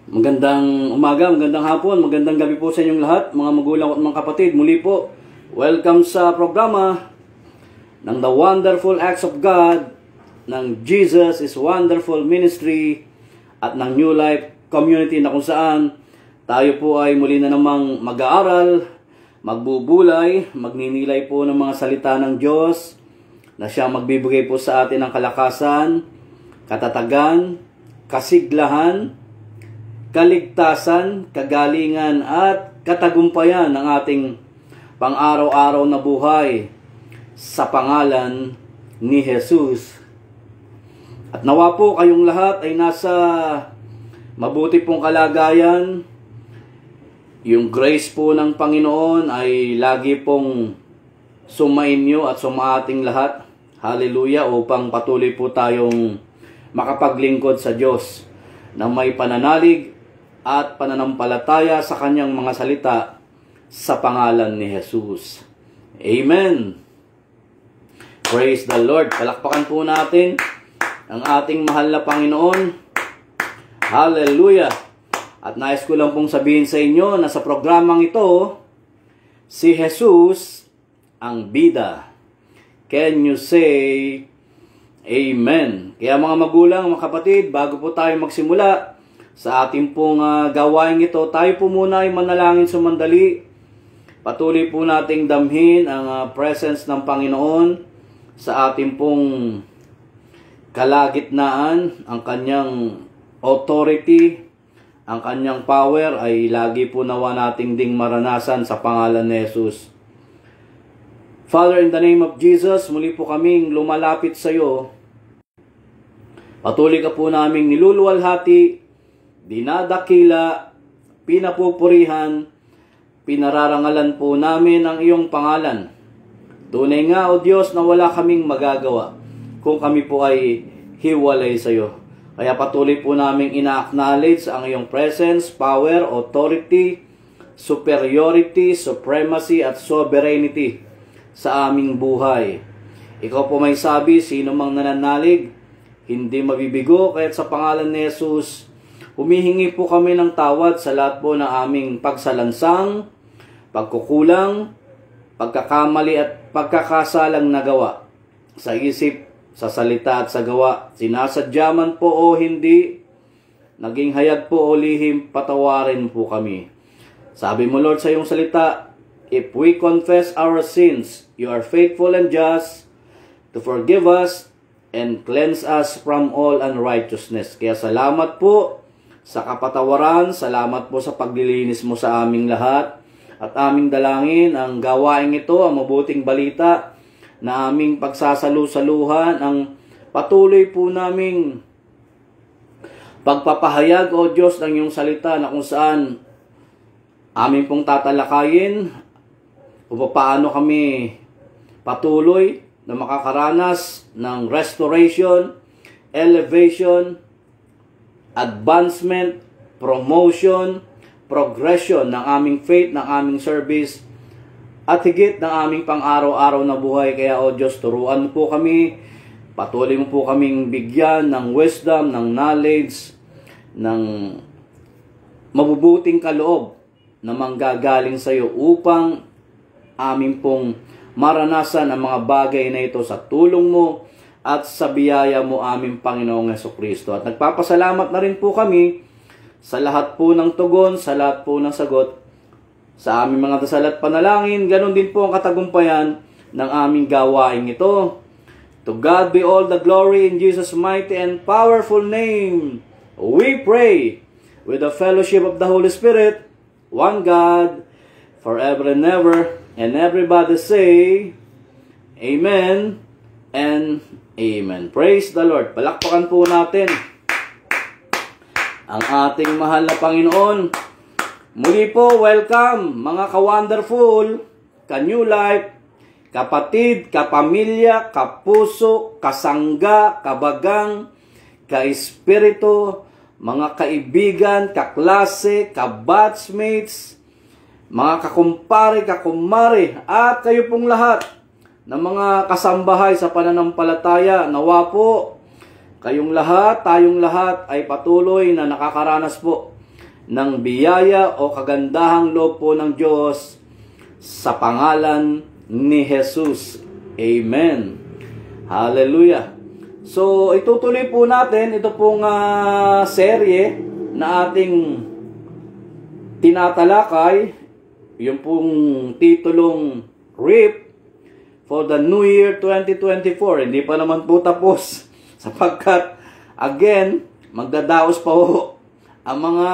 Magandang umaga, magandang hapon, magandang gabi po sa inyong lahat, mga magulang at mga kapatid. Muli po, welcome sa programa ng The Wonderful Acts of God, ng Jesus is Wonderful Ministry, at ng New Life Community, na kung saan tayo po ay muli na namang mag-aaral, magbubulay, magninilay po ng mga salita ng Diyos, na siyang magbibigay po sa atin ng kalakasan, katatagan, kasiglahan, kaligtasan, kagalingan at katagumpayan ng ating pang-araw-araw na buhay sa pangalan ni Jesus. At nawa po kayong lahat ay nasa mabuti pong kalagayan. Yung grace po ng Panginoon ay lagi pong sumainyo at sumaating lahat. Hallelujah, upang patuloy po tayong makapaglingkod sa Diyos na may pananalig at pananampalataya sa kanyang mga salita sa pangalan ni Jesus. Amen. Praise the Lord. Palakpakan po natin ang ating mahal na Panginoon. Hallelujah. At nais ko lang pong sabihin sa inyo na sa programang ito, si Jesus ang bida. Can you say Amen? Kaya mga magulang, mga kapatid, bago po tayo magsimula sa ating pong gawain ito, tayo po muna ay manalangin sumandali. Patuloy po nating damhin ang presence ng Panginoon sa ating pong kalagitnaan. Ang kanyang authority, ang kanyang power ay lagi po nawa nating ding maranasan sa pangalan ni Jesus. Father, in the name of Jesus, muli po kaming lumalapit sa iyo. Patuloy ka po naming niluluwalhati, dinadakila, pinapupurihan, pinararangalan po namin ang iyong pangalan. Tunay nga, O Diyos, na wala kaming magagawa kung kami po ay hiwalay sa iyo. Kaya patuloy po naming ina-acknowledge ang iyong presence, power, authority, superiority, supremacy, at sovereignty sa aming buhay. Ikaw po may sabi, sino mang nananalig, hindi mabibigo, kaya't sa pangalan ni Jesus, humihingi po kami ng tawad sa lahat po ng aming pagsalansang, pagkukulang, pagkakamali at pagkakasalang nagawa sa isip, sa salita at sa gawa. Sinasadya man po o hindi, naging hayag po o lihim, patawarin po kami. Sabi mo, Lord, sa iyong salita, if we confess our sins, you are faithful and just to forgive us and cleanse us from all unrighteousness. Kaya salamat po sa kapatawaran, salamat po sa paglilinis mo sa aming lahat, at aming dalangin ang gawain ito, ang mabuting balita na aming pagsasalu-saluhan, ang patuloy po naming pagpapahayag, O Diyos, ng iyong salita, na kung saan aming pong tatalakayin o paano kami patuloy na makakaranas ng restoration, elevation, advancement, promotion, progression ng aming faith, ng aming service, at higit ng aming pang-araw-araw na buhay. Kaya, O Diyos, turuan mo po kami, patuloy mo po kaming bigyan ng wisdom, ng knowledge, ng mabubuting kaloob na manggagaling sa iyo upang amin pong maranasan ang mga bagay na ito sa tulong mo at sa biyaya mo, aming Panginoong Jesucristo. At nagpapasalamat na rin po kami sa lahat po ng tugon, sa lahat po ng sagot sa aming mga dasal at panalangin. Ganon din po ang katagumpayan ng aming gawain ito. To God be all the glory in Jesus' mighty and powerful name. We pray with the fellowship of the Holy Spirit, one God, forever and ever. And everybody say, Amen and Amen. Praise the Lord. Palakpakan po natin ang ating mahal na Panginoon. Muli po, welcome mga ka-wonderful, ka-New Life, kapatid, kapamilya, kapuso, kasangga, kabagang, ka-espiritu, mga kaibigan, kaklase, ka-batchmates, mga kakumpare, kakumare, at kayo pong lahat ng mga kasambahay sa pananampalataya. Nawa po, kayong lahat, tayong lahat ay patuloy na nakakaranas po ng biyaya o kagandahang loob po ng Diyos sa pangalan ni Jesus. Amen. Hallelujah. So, itutuloy po natin ito pong serye na ating tinatalakay, yung pong titulong RIP for the New Year 2024. Hindi pa naman po tapos sapagkat, again, magdadaos pa ho ang mga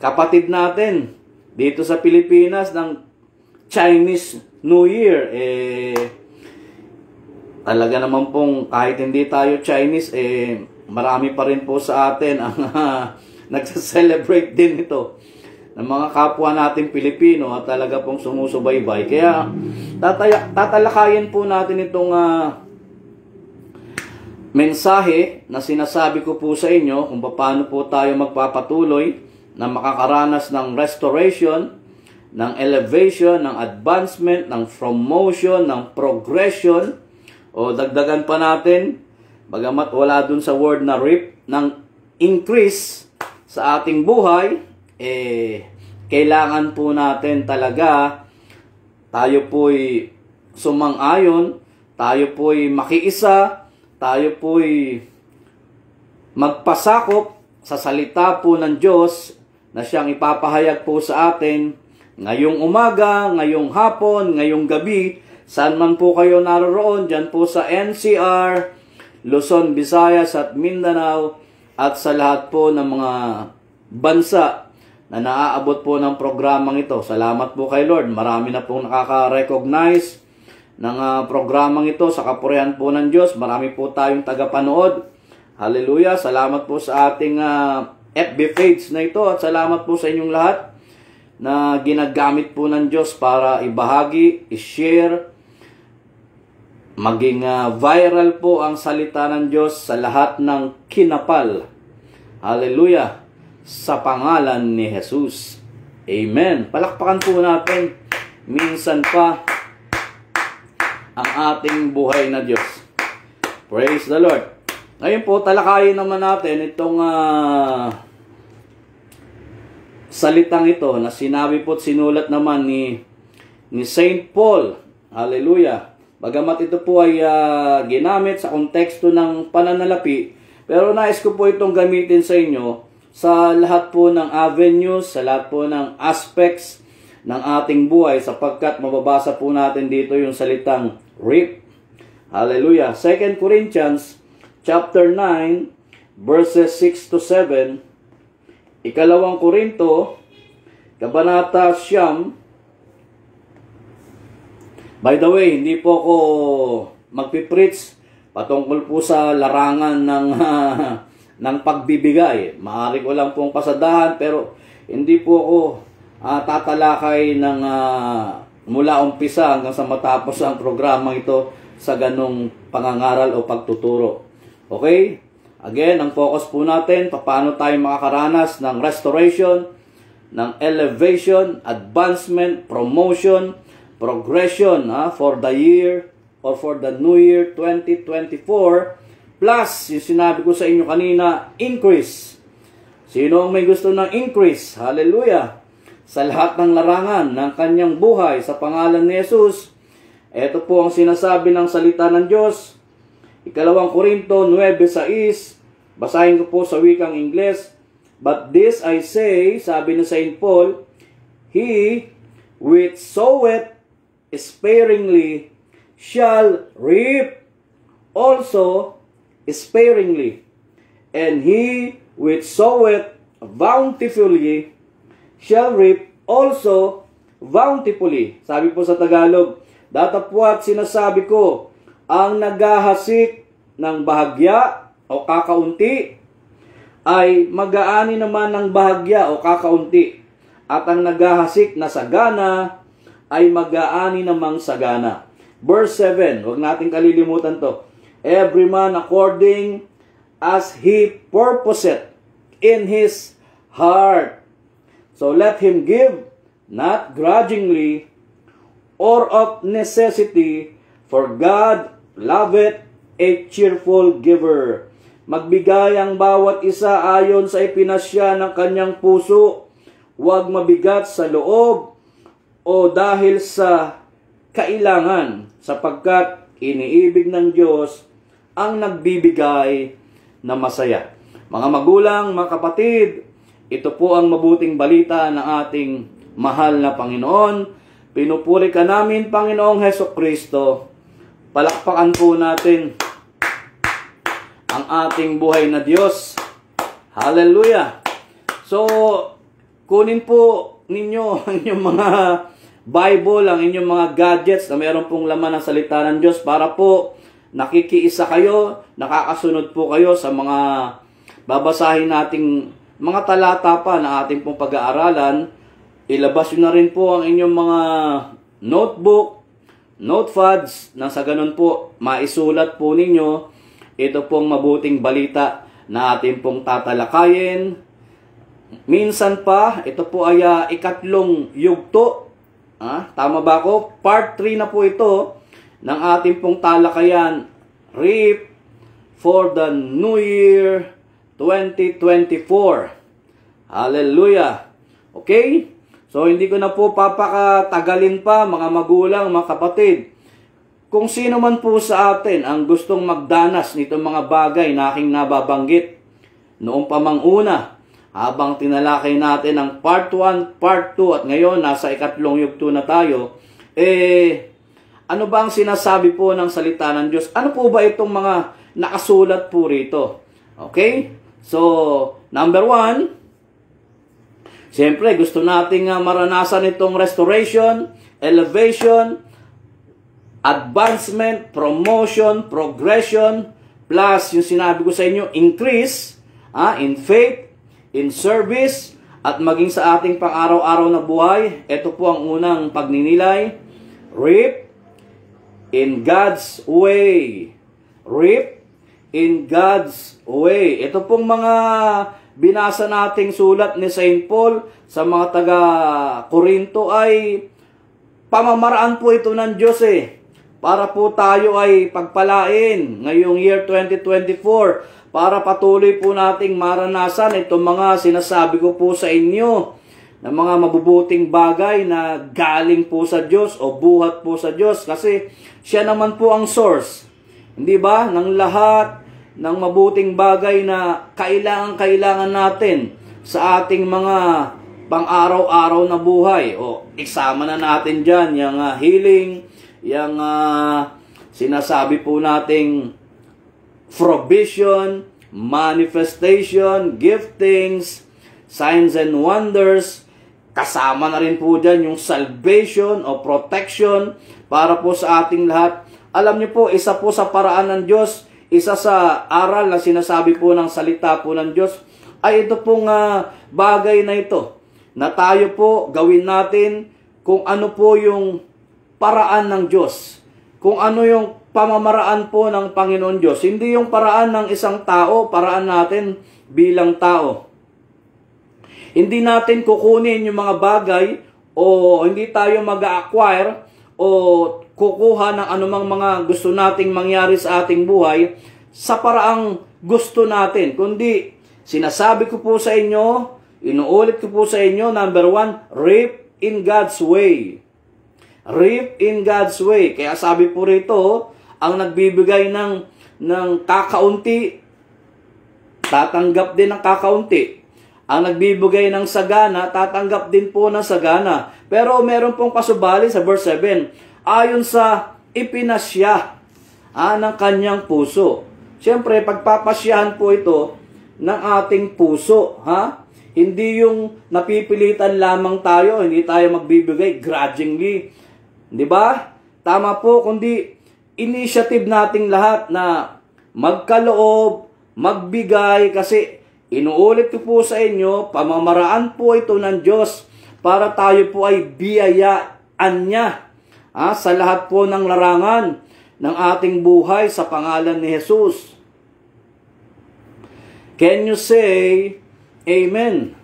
kapatid natin dito sa Pilipinas ng Chinese New Year. Talaga naman pong kahit hindi tayo Chinese, marami pa rin po sa atin ang nagsa-celebrate din ito ng mga kapwa nating Pilipino at talaga pong sumusubaybay. Kaya tatalakayin po natin itong mensahe na sinasabi ko po sa inyo kung paano po tayo magpapatuloy na makakaranas ng restoration, ng elevation, ng advancement, ng promotion, ng progression, o dagdagan pa natin, bagamat wala dun sa word na RIP, ng increase sa ating buhay, kailangan po natin talaga tayo po'y sumang-ayon, tayo po'y makiisa, tayo po'y magpasakop sa salita po ng Diyos na siyang ipapahayag po sa atin ngayong umaga, ngayong hapon, ngayong gabi, saan man po kayo naroroon, dyan po sa NCR, Luzon, Visayas at Mindanao, at sa lahat po ng mga bansa na naaabot po ng programang ito. Salamat po kay Lord. Marami na pong nakaka-recognize ng programang ito sa kapurihan po ng Diyos. Marami po tayong tagapanood. Hallelujah. Salamat po sa ating FB page na ito at salamat po sa inyong lahat na ginagamit po ng Diyos para ibahagi, i-share, maging viral po ang salita ng Diyos sa lahat ng kinapal. Hallelujah. Sa pangalan ni Jesus. Amen. Palakpakan po natin minsan pa ang ating buhay na Diyos. Praise the Lord. Ngayon po, talakayin naman natin itong salitang ito na sinabi po at sinulat naman ni Saint Paul. Hallelujah. Bagamat ito po ay ginamit sa konteksto ng pananalapi, pero nais ko po itong gamitin sa inyo sa lahat po ng avenues, sa lahat po ng aspects ng ating buhay sapagkat mababasa po natin dito yung salitang RIP. Hallelujah. 2 Corinthians chapter 9 verses 6 to 7. Ikalawang Korinto, Kabanata Siyam. By the way, hindi po ako magpipreach patungkol po sa larangan ng pagbibigay. Maaari ko lang pong pasadahan pero hindi po ako tatalakay ng mula umpisa hanggang sa matapos ang programang ito sa ganong pangangaral o pagtuturo. Okay? Again, ang focus po natin, paano tayo makakaranas ng restoration, ng elevation, advancement, promotion, progression for the year or for the New Year 2024. Plus, yung sinabi ko sa inyo kanina, increase. Sino ang may gusto ng increase? Hallelujah! Sa lahat ng larangan ng kanyang buhay sa pangalan ni Jesus. Ito po ang sinasabi ng salita ng Diyos. Ikalawang Korinto 9:6. Basahin ko po sa wikang Ingles. But this I say, sabi ni Saint Paul, He which soweth sparingly shall reap also sparingly, and he which soweth bountifully shall reap also bountifully. Sabi po sa Tagalog, datapwat sinasabi ko, ang naghahasik ng bahagya o kakaunti ay mag-aani naman ng bahagya o kakaunti, at ang naghahasik na sagana ay mag-aani namang sagana. Verse 7, huwag natin kalilimutan to. Every man according as he purposeth in his heart. So let him give, not grudgingly or of necessity, for God loveth a cheerful giver. Magbigay ang bawat isa ayon sa ipinasya ng kanyang puso. Huwag mabigat sa loob o dahil sa kailangan, sapagkat iniibig ng Diyos ang nagbibigay na masaya. Mga magulang, mga kapatid, ito po ang mabuting balita ng ating mahal na Panginoon. Pinupuri ka namin, Panginoong Hesukristo. Palakpakan po natin ang ating buhay na Diyos. Hallelujah! So, kunin po ninyo ang inyong mga Bible, ang inyong mga gadgets na mayroon pong laman ng salita ng Diyos para po nakikiisa kayo, nakakasunod po kayo sa mga babasahin nating mga talata pa na ating pong pag-aaralan. Ilabas nyo na rin po ang inyong mga notebook, notepads, na sa ganun po maisulat po ninyo ito pong mabuting balita na ating pong tatalakayin. Minsan pa, ito po ay ikatlong yugto. Tama ba ako? Part 3 na po ito ng ating pong talakayan. Reap for the New Year 2024. Hallelujah! Okay? So, hindi ko na po papakatagalin pa, mga magulang, mga kapatid. Kung sino man po sa atin ang gustong magdanas nitong mga bagay na aking nababanggit noong pamanguna, habang tinalakay natin ang part 1, part 2, at ngayon nasa ikatlong yugto na tayo, ano ba ang sinasabi po ng salita ng Diyos? Ano po ba itong mga nakasulat po rito? Okay? So, number 1, siyempre gusto nating maranasan itong restoration, elevation, advancement, promotion, progression, plus yung sinabi ko sa inyo, increase in faith, in service, at maging sa ating pang-araw-araw na buhay. Ito po ang unang pagninilay. Reap in God's way. Reap in God's way. Ito pong mga binasa nating sulat ni St. Paul sa mga taga-Korinto ay pamamaraan po ito ng Diyos para po tayo ay pagpalain ngayong year 2024, para patuloy po nating maranasan itong mga sinasabi ko po sa inyo na mga mabubuting bagay na galing po sa Diyos o buhat po sa Diyos, kasi siya naman po ang source, hindi ba, ng lahat ng mabuting bagay na kailangan natin sa ating mga pang-araw-araw na buhay. O isama na natin dyan yung healing, yung sinasabi po nating provision, manifestation, giftings, signs and wonders. Kasama na rin po dyan yung salvation o protection para po sa ating lahat. Alam niyo po, isa po sa paraan ng Diyos, isa sa aral na sinasabi po ng salita po ng Diyos, ay ito pong bagay na ito, na tayo po gawin natin kung ano po yung paraan ng Diyos. Kung ano yung pamamaraan po ng Panginoon Diyos. Hindi yung paraan ng isang tao, paraan natin bilang tao. Hindi natin kukunin yung mga bagay o hindi tayo mag-acquire o kukuha ng anumang mga gusto nating mangyari sa ating buhay sa paraang gusto natin. Kundi, sinasabi ko po sa inyo, inuulit ko po sa inyo, number 1, reap in God's way. Reap in God's way. Kaya sabi po rito, ang nagbibigay ng kakaunti, tatanggap din ng kakaunti. Ang nagbibigay ng sagana, tatanggap din po ng sagana. Pero meron pong kasubali sa verse 7, ayon sa ipinasya ng kanyang puso. Siyempre, pagpapasyahan po ito ng ating puso. Hindi yung napipilitan lamang tayo, hindi tayo magbibigay grudgingly. Di ba? Tama po, kundi initiative nating lahat na magkaloob, magbigay, kasi inuulit ko po sa inyo, pamamaraan po ito ng Diyos para tayo po ay biyayaan niya sa lahat po ng larangan ng ating buhay sa pangalan ni Jesus. Can you say Amen?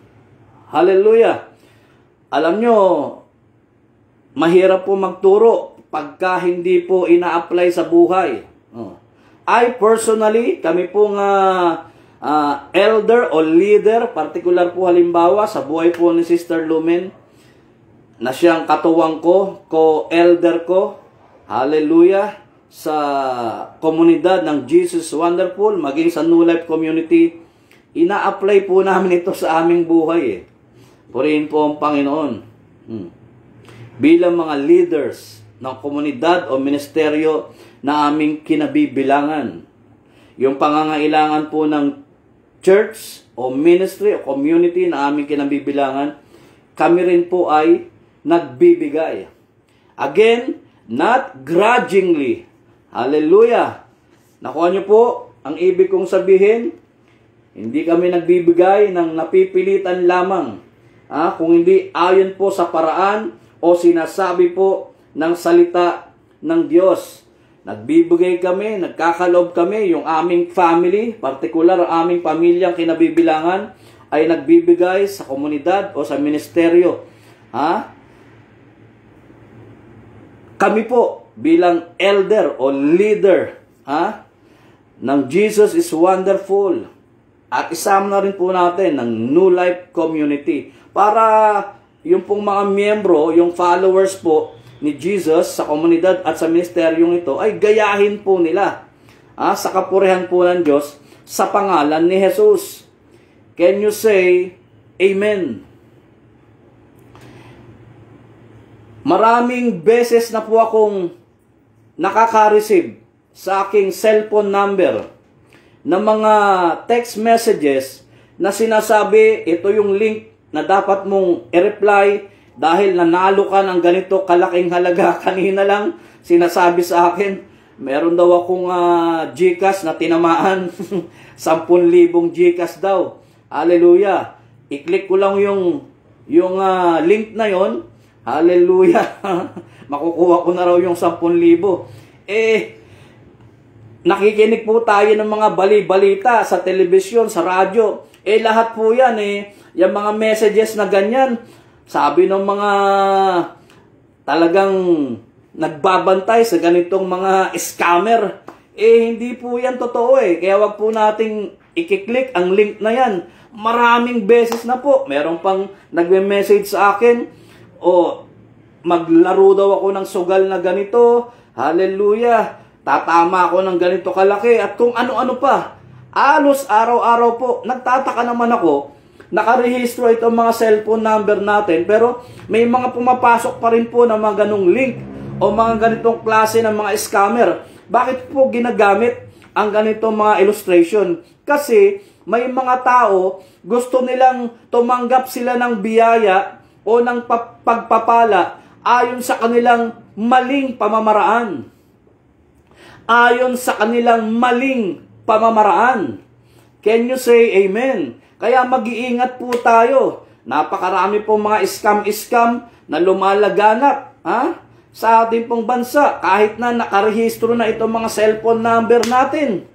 Hallelujah! Alam nyo, mahirap po magturo pagka hindi po ina-apply sa buhay. I personally, kami pong elder o leader, particular po halimbawa sa buhay po ni Sister Lumen, na siyang katuwang ko, co-elder ko, hallelujah, sa komunidad ng Jesus Wonderful, maging sa New Life Community, ina-apply po namin ito sa aming buhay. Purihin po ang Panginoon. Bilang mga leaders ng komunidad o ministeryo na aming kinabibilangan, yung pangangailangan po ng church o ministry o community na aming kinabibilangan, kami rin po ay nagbibigay. Again, not grudgingly. Hallelujah! Nakuha niyo po ang ibig kong sabihin? Hindi kami nagbibigay ng napipilitan lamang. Kung hindi ayon po sa paraan o sinasabi po ng salita ng Diyos. Nagbibigay kami, nagkakaloob kami, yung aming family, particular ang aming pamilyang kinabibilangan, ay nagbibigay sa komunidad o sa ministeryo. Kami po bilang elder o leader ng Jesus is Wonderful. At isama na rin po natin ng New Life Community para yung pong mga miyembro, yung followers po ni Jesus sa komunidad at sa ministeryong ito ay gayahin po nila sa kapurihan po ng Diyos sa pangalan ni Jesus. Can you say Amen? Maraming beses na po akong nakaka-receive sa aking cellphone number na mga text messages na sinasabi, ito yung link na dapat mong i-reply dahil nanalo ka ng ganito kalaking halaga. Kanina lang sinasabi sa akin, meron daw akong GCash na tinamaan. 10,000 GCash daw. Hallelujah. I-click ko lang yung link na yon. Hallelujah. Makukuha ko na raw yung 10,000. Nakikinig po tayo ng mga bali-balita sa telebisyon, sa radyo. Lahat po yan yung mga messages na ganyan. Sabi ng mga talagang nagbabantay sa ganitong mga scammer, hindi po yan totoo Kaya wag po nating i-click ang link na yan. Maraming beses na po. Meron pang nagme-message sa akin, maglaro daw ako ng sugal na ganito. Hallelujah. Tatama ako ng ganito kalaki at kung ano-ano pa. Alos araw-araw po, nagtataka naman ako, nakarehistro itong mga cellphone number natin, pero may mga pumapasok pa rin po ng mga ganong link o mga ganitong klase ng mga scammer. Bakit po ginagamit ang ganitong mga illustration? Kasi may mga tao, gusto nilang tumanggap sila ng biyaya o ng pagpapala ayon sa kanilang maling pamamaraan. Ayon sa kanilang maling pamamaraan. Can you say Amen? Kaya mag-iingat po tayo. Napakarami pong mga scam na lumalaganap sa ating pong bansa. Kahit na nakarehistro na itong mga cellphone number natin.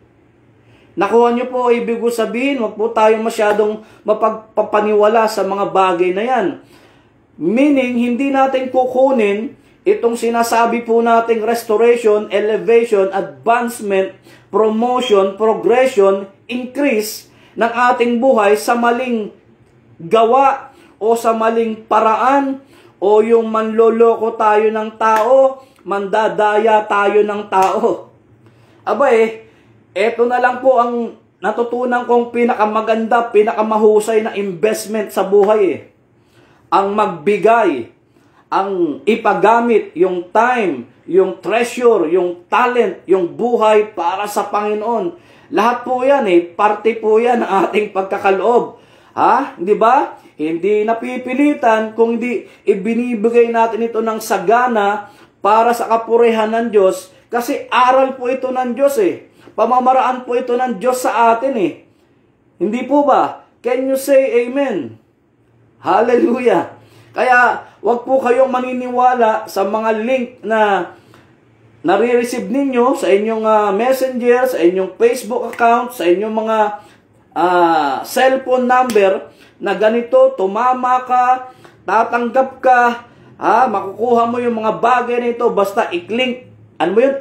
Nakuha nyo po, ibig sabihin, wag po tayong masyadong mapagpapaniwala sa mga bagay na yan. Meaning, hindi natin kukunin itong sinasabi po nating restoration, elevation, advancement, promotion, progression, increase ng ating buhay sa maling gawa o sa maling paraan o yung manloloko tayo ng tao, mandadaya tayo ng tao. Eto na lang po ang natutunan kong pinakamaganda, pinakamahusay na investment sa buhay Ang magbigay, ang ipagamit, yung time, yung treasure, yung talent, yung buhay para sa Panginoon. Lahat po yan parte po yan ng ating pagkakaloob. Di ba? Hindi napipilitan kung hindi ibinibigay natin ito ng sagana para sa kapurihan ng Diyos. Kasi aral po ito ng Diyos Pamamaraan po ito ng Diyos sa atin Hindi po ba? Can you say Amen? Hallelujah! Kaya, wag po kayong maniniwala sa mga link na nare-receive ninyo sa inyong messenger, sa inyong Facebook account, sa inyong mga cellphone number na ganito, tumama ka, tatanggap ka, makukuha mo yung mga bagay na ito, basta i-click.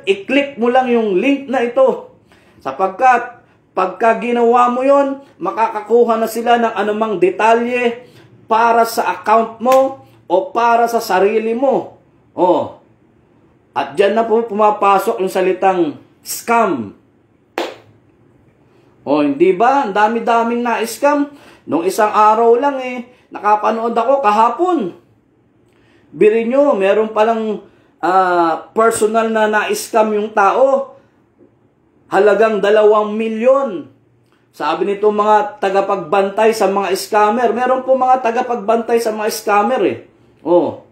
I-click mo lang yung link na ito. Sapagkat pagka ginawa mo yon, makakakuha na sila ng anumang detalye para sa account mo o para sa sarili mo. Oh. At dyan na po pumapasok yung salitang scam. Oh, hindi ba? Ang dami-daming na-scam. Nung isang araw lang nakapanood ako kahapon. Biri nyo, meron palang personal na na-scam yung tao. Halagang 2 milyon. Sabi nito mga tagapagbantay sa mga scammer. Meron po mga tagapagbantay sa mga scammer Oh,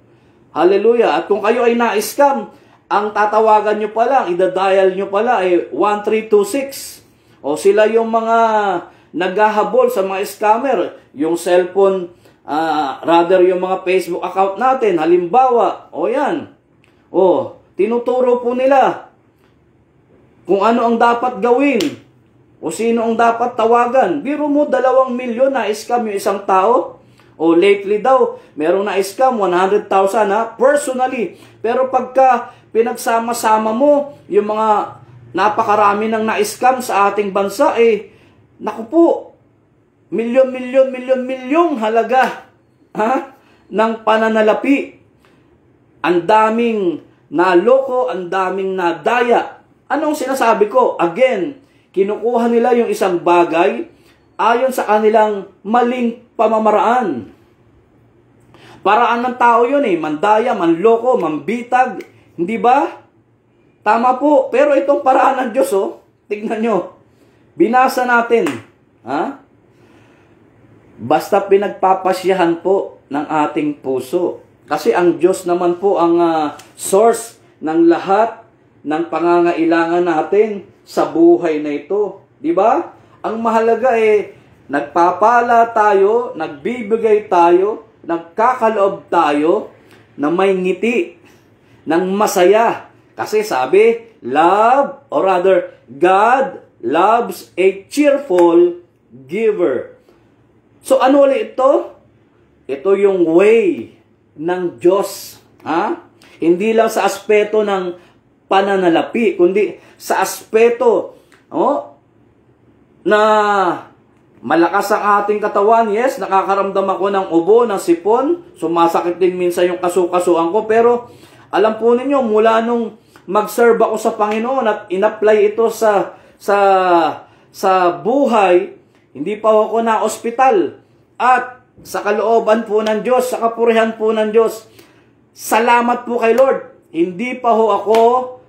hallelujah. At kung kayo ay na-scam, ang tatawagan nyo pa lang, idadial nyo pala 1326. O sila yung mga naghahabol sa mga scammer. Yung cellphone, rather yung mga Facebook account natin. Halimbawa, yan. Tinuturo po nila kung ano ang dapat gawin o sino ang dapat tawagan. Biro mo, 2 milyon na scam yung isang tao. O lately daw, merong na scam 100,000 personally. Pero pagka pinagsama-sama mo yung mga napakarami ng na-scam sa ating bansa, naku po, milyong halaga ng pananalapi. Ang daming naloko, ang daming nadaya. Anong sinasabi ko? Again, kinukuha nila yung isang bagay ayon sa kanilang maling pamamaraan. Paraan ng tao yun mandaya, manloko, mambitag. Hindi ba? Tama po. Pero itong paraan ng Diyos, tignan nyo. Binasa natin. Basta pinagpapasyahan po ng ating puso. Kasi ang Diyos naman po ang source ng lahat ng pangangailangan natin sa buhay na ito. Di ba? Ang mahalaga nagpapala tayo, nagbibigay tayo, nagkakaloob tayo na may ngiti, ng masaya. Kasi sabi, love, or rather, God loves a cheerful giver. So ano ulit ito? Ito yung way ng Diyos. Hindi lang sa aspeto ng pananalapi, kundi sa aspeto na malakas ang ating katawan. Yes, nakakaramdam ako ng ubo, ng sipon. Sumasakit din minsan yung kasukasuan ko. Pero alam po ninyo, mula nung mag-serve ako sa Panginoon at in-apply ito sa buhay, hindi pa ako na ospital. At sa kalooban po ng Diyos, sa kapurihan po ng Diyos, salamat po kay Lord. Hindi pa ako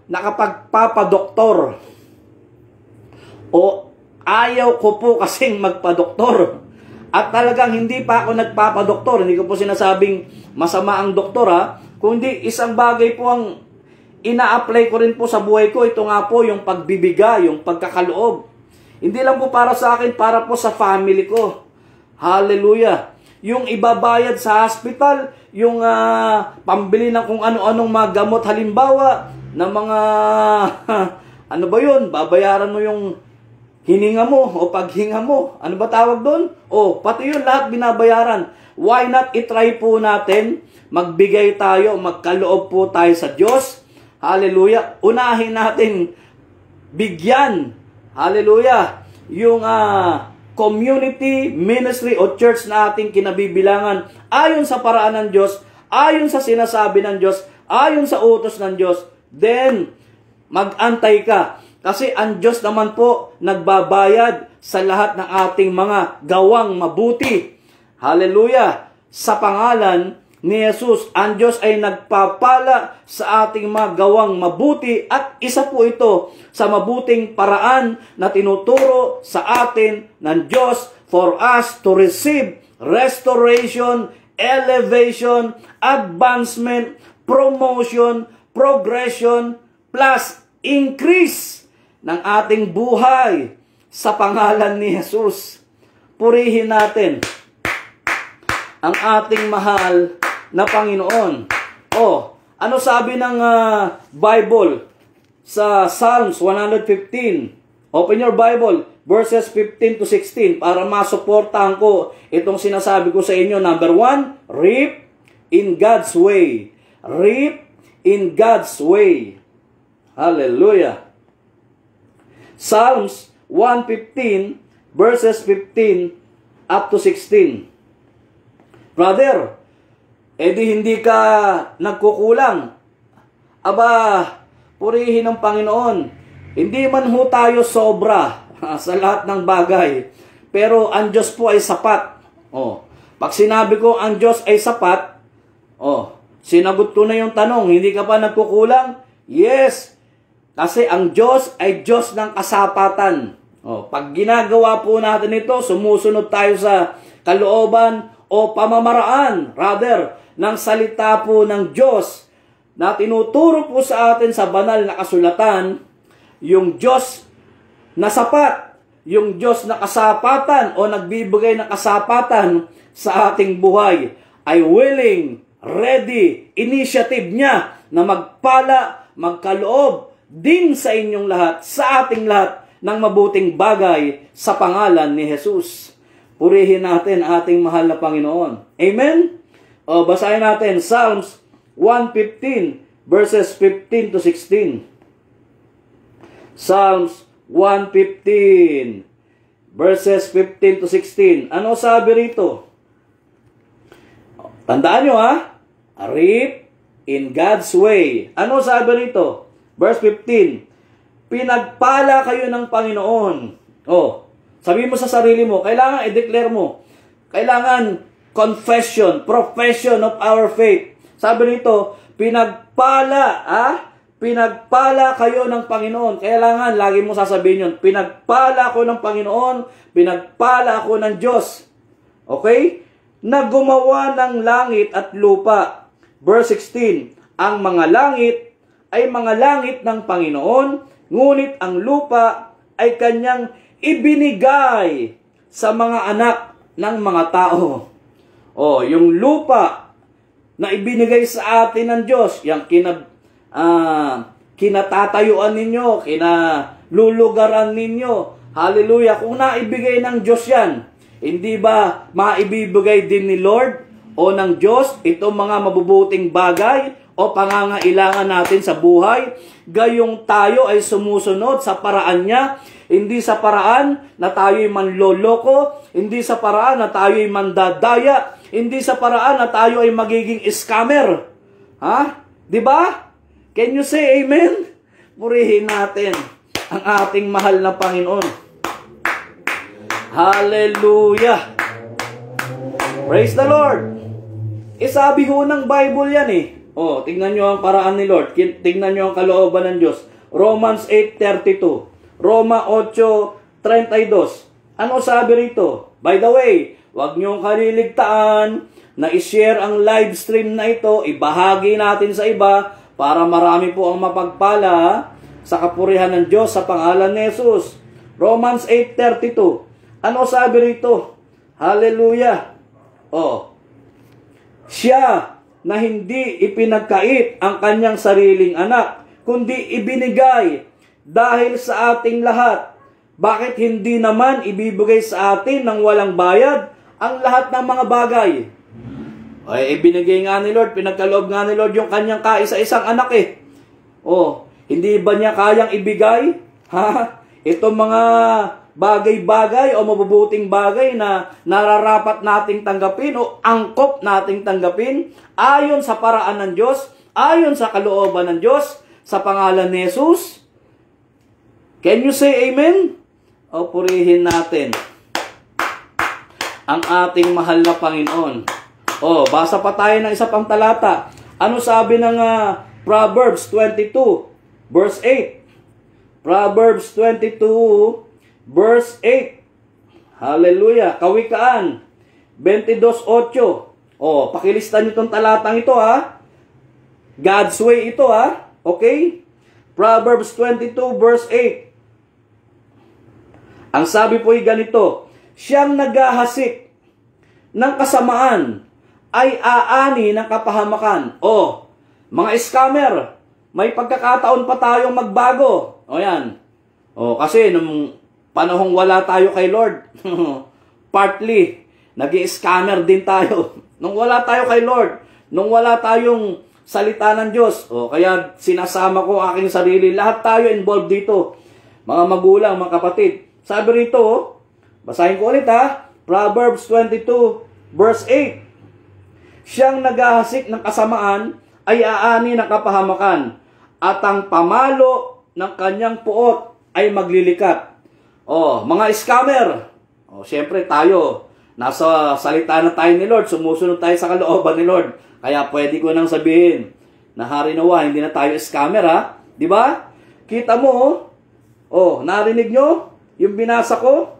nakapagpapadoktor. O ayaw ko po kasing magpadoktor. At talagang hindi pa ako nagpapadoktor. Hindi ko po sinasabing masama ang doktor kundi isang bagay po ang ina-apply ko rin po sa buhay ko. Ito nga po yung pagbibigay, yung pagkakaloob. Hindi lang po para sa akin, para po sa family ko. Hallelujah. Yung ibabayad sa hospital, yung pambili ng kung ano-anong mga gamot, halimbawa, ng mga, ano ba yun, babayaran mo yung hininga mo o paghinga mo. Ano ba tawag doon? Pati yun lahat binabayaran. Why not itry po natin, magbigay tayo, magkaloob po tayo sa Diyos. Hallelujah. Unahin natin bigyan. Hallelujah. Yung community, ministry o church na ating kinabibilangan ayon sa paraan ng Diyos, ayon sa sinasabi ng Diyos, ayon sa utos ng Diyos. Then, mag-antay ka. Kasi ang Diyos naman po nagbabayad sa lahat ng ating mga gawang mabuti. Hallelujah! Sa pangalan ni Jesus, ang Diyos ay nagpapala sa ating mga gawang mabuti at isa po ito sa mabuting paraan na tinuturo sa atin ng Diyos for us to receive restoration, elevation, advancement, promotion, progression, plus increase ng ating buhay sa pangalan ni Jesus. Purihin natin ang ating mahal na Panginoon. Ano sabi ng Bible sa Psalms 115? Open your Bible, verses 15 to 16 para masuportahan ko itong sinasabi ko sa inyo. Number 1, reap in God's way. Reap in God's way. Hallelujah. Psalms 115 verses 15 up to 16. Brother, edi hindi ka nagkukulang. Aba, purihin ang Panginoon. Hindi man ho tayo sobra sa lahat ng bagay, pero ang Diyos po ay sapat. Pag sinabi ko ang Diyos ay sapat, sinagot ko na yung tanong, hindi ka pa nagkukulang? Yes, kasi ang Diyos ay Diyos ng kasapatan. Pag ginagawa po natin ito, sumusunod tayo sa kalooban o pamamaraan, rather, ng salita po ng Diyos na tinuturo po sa atin sa banal na kasulatan, yung Diyos na sapat, yung Diyos na kasapatan o nagbibigay ng kasapatan sa ating buhay ay willing, ready, initiative niya na magpala, magkaloob din sa inyong lahat, sa ating lahat, ng mabuting bagay sa pangalan ni Jesus. Purihin natin ating mahal na Panginoon. Amen? Basahin natin Psalms 115 verses 15 to 16. Psalms 115 verses 15 to 16. Ano sabi rito? Tandaan nyo reap in God's way. Ano sabi rito? Verse 15. Pinagpala kayo ng Panginoon. Sabi mo sa sarili mo, kailangan i-declare mo. Kailangan confession, profession of our faith. Sabi nito, pinagpala kayo ng Panginoon. Kailangan, lagi mo sasabihin yun, pinagpala ako ng Panginoon, pinagpala ako ng Diyos. Okay? Na gumawa ng langit at lupa. Verse 16, ang mga langit ay mga langit ng Panginoon, ngunit ang lupa ay kanyang ibinigay sa mga anak ng mga tao. Yung lupa na ibinigay sa atin ng Diyos, yung kinatatayuan ninyo, kinalulugaran ninyo. Hallelujah. Kung naibigay ng Diyos yan, hindi ba maibibigay din ni Lord o ng Diyos itong mga mabubuting bagay o pangangailangan natin sa buhay? Gayong tayo ay sumusunod sa paraan niya, hindi sa paraan na tayo'y manloloko, hindi sa paraan na tayo'y mandadaya, hindi sa paraan na tayo ay magiging scammer. Di ba? Can you say amen? Purihin natin ang ating mahal na Panginoon. Hallelujah! Praise the Lord! Sabi ho ng Bible yan tingnan nyo ang paraan ni Lord. Tingnan nyo ang kalooban ng Diyos. Romans 8:32. Roma 8:32. Ano sabi rito? By the way, huwag nyo kaliligtaan na i-share ang live stream na ito. Ibahagi natin sa iba para marami po ang mapagpala sa kapurihan ng Diyos sa pangalan ni Jesus. Romans 8:32. Ano sabi rito? Hallelujah! Siya na hindi ipinagkait ang kanyang sariling anak, kundi ibinigay dahil sa ating lahat. Bakit hindi naman ibibigay sa atin ng walang bayad ang lahat ng mga bagay? Ibinigay nga ni Lord, pinagkaloob nga ni Lord yung kanyang kaisa-isang anak hindi ba niya kayang ibigay? Itong mga bagay-bagay o mabubuting bagay na nararapat nating tanggapin o angkop nating tanggapin ayon sa paraan ng Diyos, ayon sa kalooban ng Diyos, sa pangalan ni Jesus. Can you say amen? Purihin natin ang ating mahal na Panginoon. Basa pa tayo ng isa pang talata. Ano sabi ng Proverbs 22 verse 8? Proverbs 22 verse 8. Hallelujah. Kawikaan 22:8. Pakilista nyo itong talatang ito God's way ito Okay? Proverbs 22 verse 8. Ang sabi po ay ganito, siyang naghahasik ng kasamaan ay aani ng kapahamakan. Mga scammer, may pagkakataon pa tayong magbago. Yan. Kasi nung panahong wala tayo kay Lord, partly, nag-i-scammer din tayo. Nung wala tayo kay Lord, nung wala tayong salita ng Diyos, kaya sinasama ko aking sarili, lahat tayo involved dito. mga magulang, mga kapatid. Sabi rito, basahin ko ulit Proverbs 22 verse 8. Siyang naghahasik ng kasamaan ay aani ng kapahamakan, at ang pamalo ng kanyang puot ay maglilikat. Mga scammer. Siyempre tayo, nasa salita na tayo ni Lord, sumusunod tayo sa kalooban ni Lord. Kaya pwede ko nang sabihin na hari nawa, hindi na tayo scammer Di ba? Kita mo, narinig nyo yung binasa ko?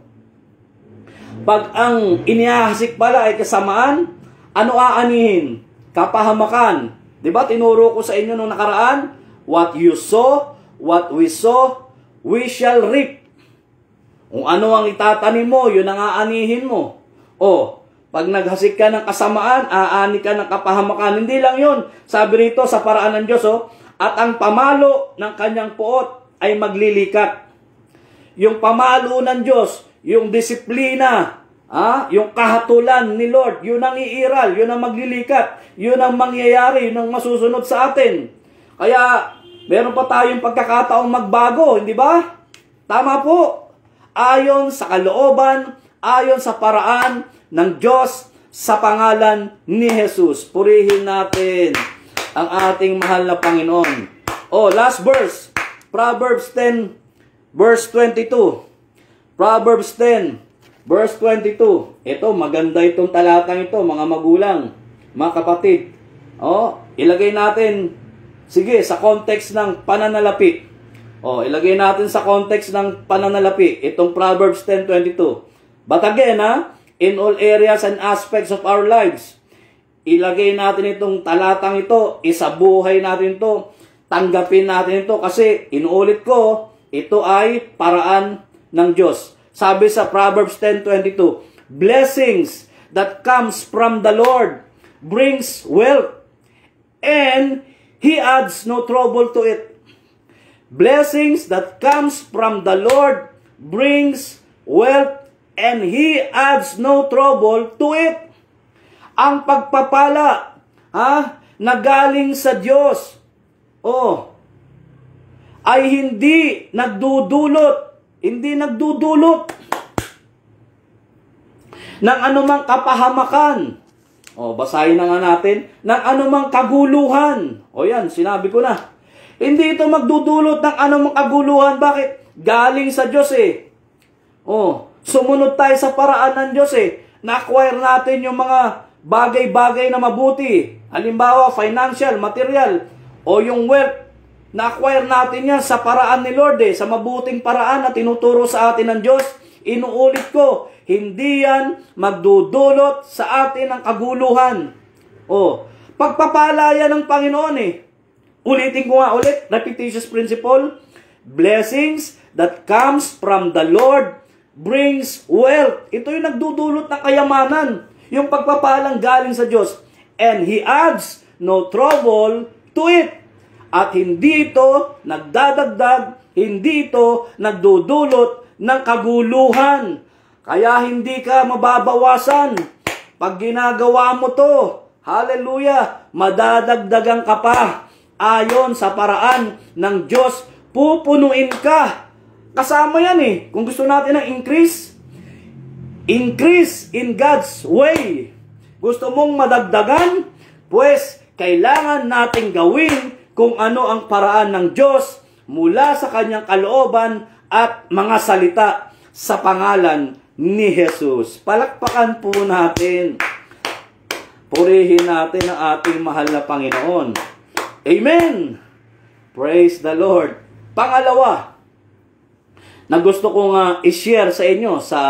Pag ang inihahasik pala ay kasamaan, ano aanihin? Kapahamakan. Di ba? Tinuro ko sa inyo nung nakaraan, what you sow, what we sow, we shall reap. Kung ano ang itatanim mo, yun ang aanihin mo. Pag naghasik ka ng kasamaan, aani ka ng kapahamakan. Hindi lang yun. Sabi rito sa paraan ng Diyos, at ang pamalo ng kanyang puot ay maglilikat. Yung pamalo ng Diyos, yung disiplina, yung kahatulan ni Lord, yun ang iiral, yun ang maglilikat, yun ang mangyayari, yun ang masusunod sa atin. Kaya, meron pa tayong pagkakataong magbago, hindi ba? Tama po. Ayon sa kalooban, ayon sa paraan ng Diyos, sa pangalan ni Jesus. Purihin natin ang ating mahal na Panginoon. Last verse. Proverbs 10, verse 22. Proverbs 10, verse 22. Ito, maganda itong talatang ito, mga magulang, mga kapatid. Ilagay natin, sige, sa context ng pananalapi. Ilagay natin sa context ng pananalapi, itong Proverbs 10:22. But again, in all areas and aspects of our lives, ilagay natin itong talatang ito, isabuhay natin ito, tanggapin natin ito, kasi inuulit ko, ito ay paraan ng Diyos. Sabi sa Proverbs 10:22, blessings that comes from the Lord brings wealth, and He adds no trouble to it. Blessings that comes from the Lord brings wealth, and He adds no trouble to it. Ang pagpapala, na galing sa Diyos, ay hindi nagdudulot ng anumang kapahamakan. Basahin na nga natin, ng anumang kaguluhan. Yan, sinabi ko na. Hindi ito magdudulot ng anumang kaguluhan. Bakit? Galing sa Diyos sumunod tayo sa paraan ng Diyos Na-acquire natin yung mga bagay-bagay na mabuti. Halimbawa, financial, material, o yung wealth. Na-acquire natin yan sa paraan ni Lord sa mabuting paraan na tinuturo sa atin ng Diyos. Inuulit ko, hindi yan magdudulot sa atin ng kaguluhan. Pagpapala yan ng Panginoon Ulitin ko nga ulit, repetitious principle. Blessings that comes from the Lord brings wealth. Ito yung nagdudulot ng kayamanan. Yung pagpapalang galing sa Diyos. And He adds no trouble to it. At hindi ito nagdadagdag, hindi ito nagdudulot ng kaguluhan. Kaya hindi ka mababawasan. Pag ginagawa mo to, hallelujah, madadagdagan ka pa. Ayon sa paraan ng Diyos, pupunuin ka. Kasama yan Kung gusto natin ng increase in God's way. Gusto mong madagdagan? Pues, kailangan nating gawin kung ano ang paraan ng Diyos mula sa kanyang kalooban at mga salita sa pangalan ni Jesus. Palakpakan po natin. Purihin natin ang ating mahal na Panginoon. Amen! Praise the Lord. Pangalawa, na gusto kong i-share sa inyo sa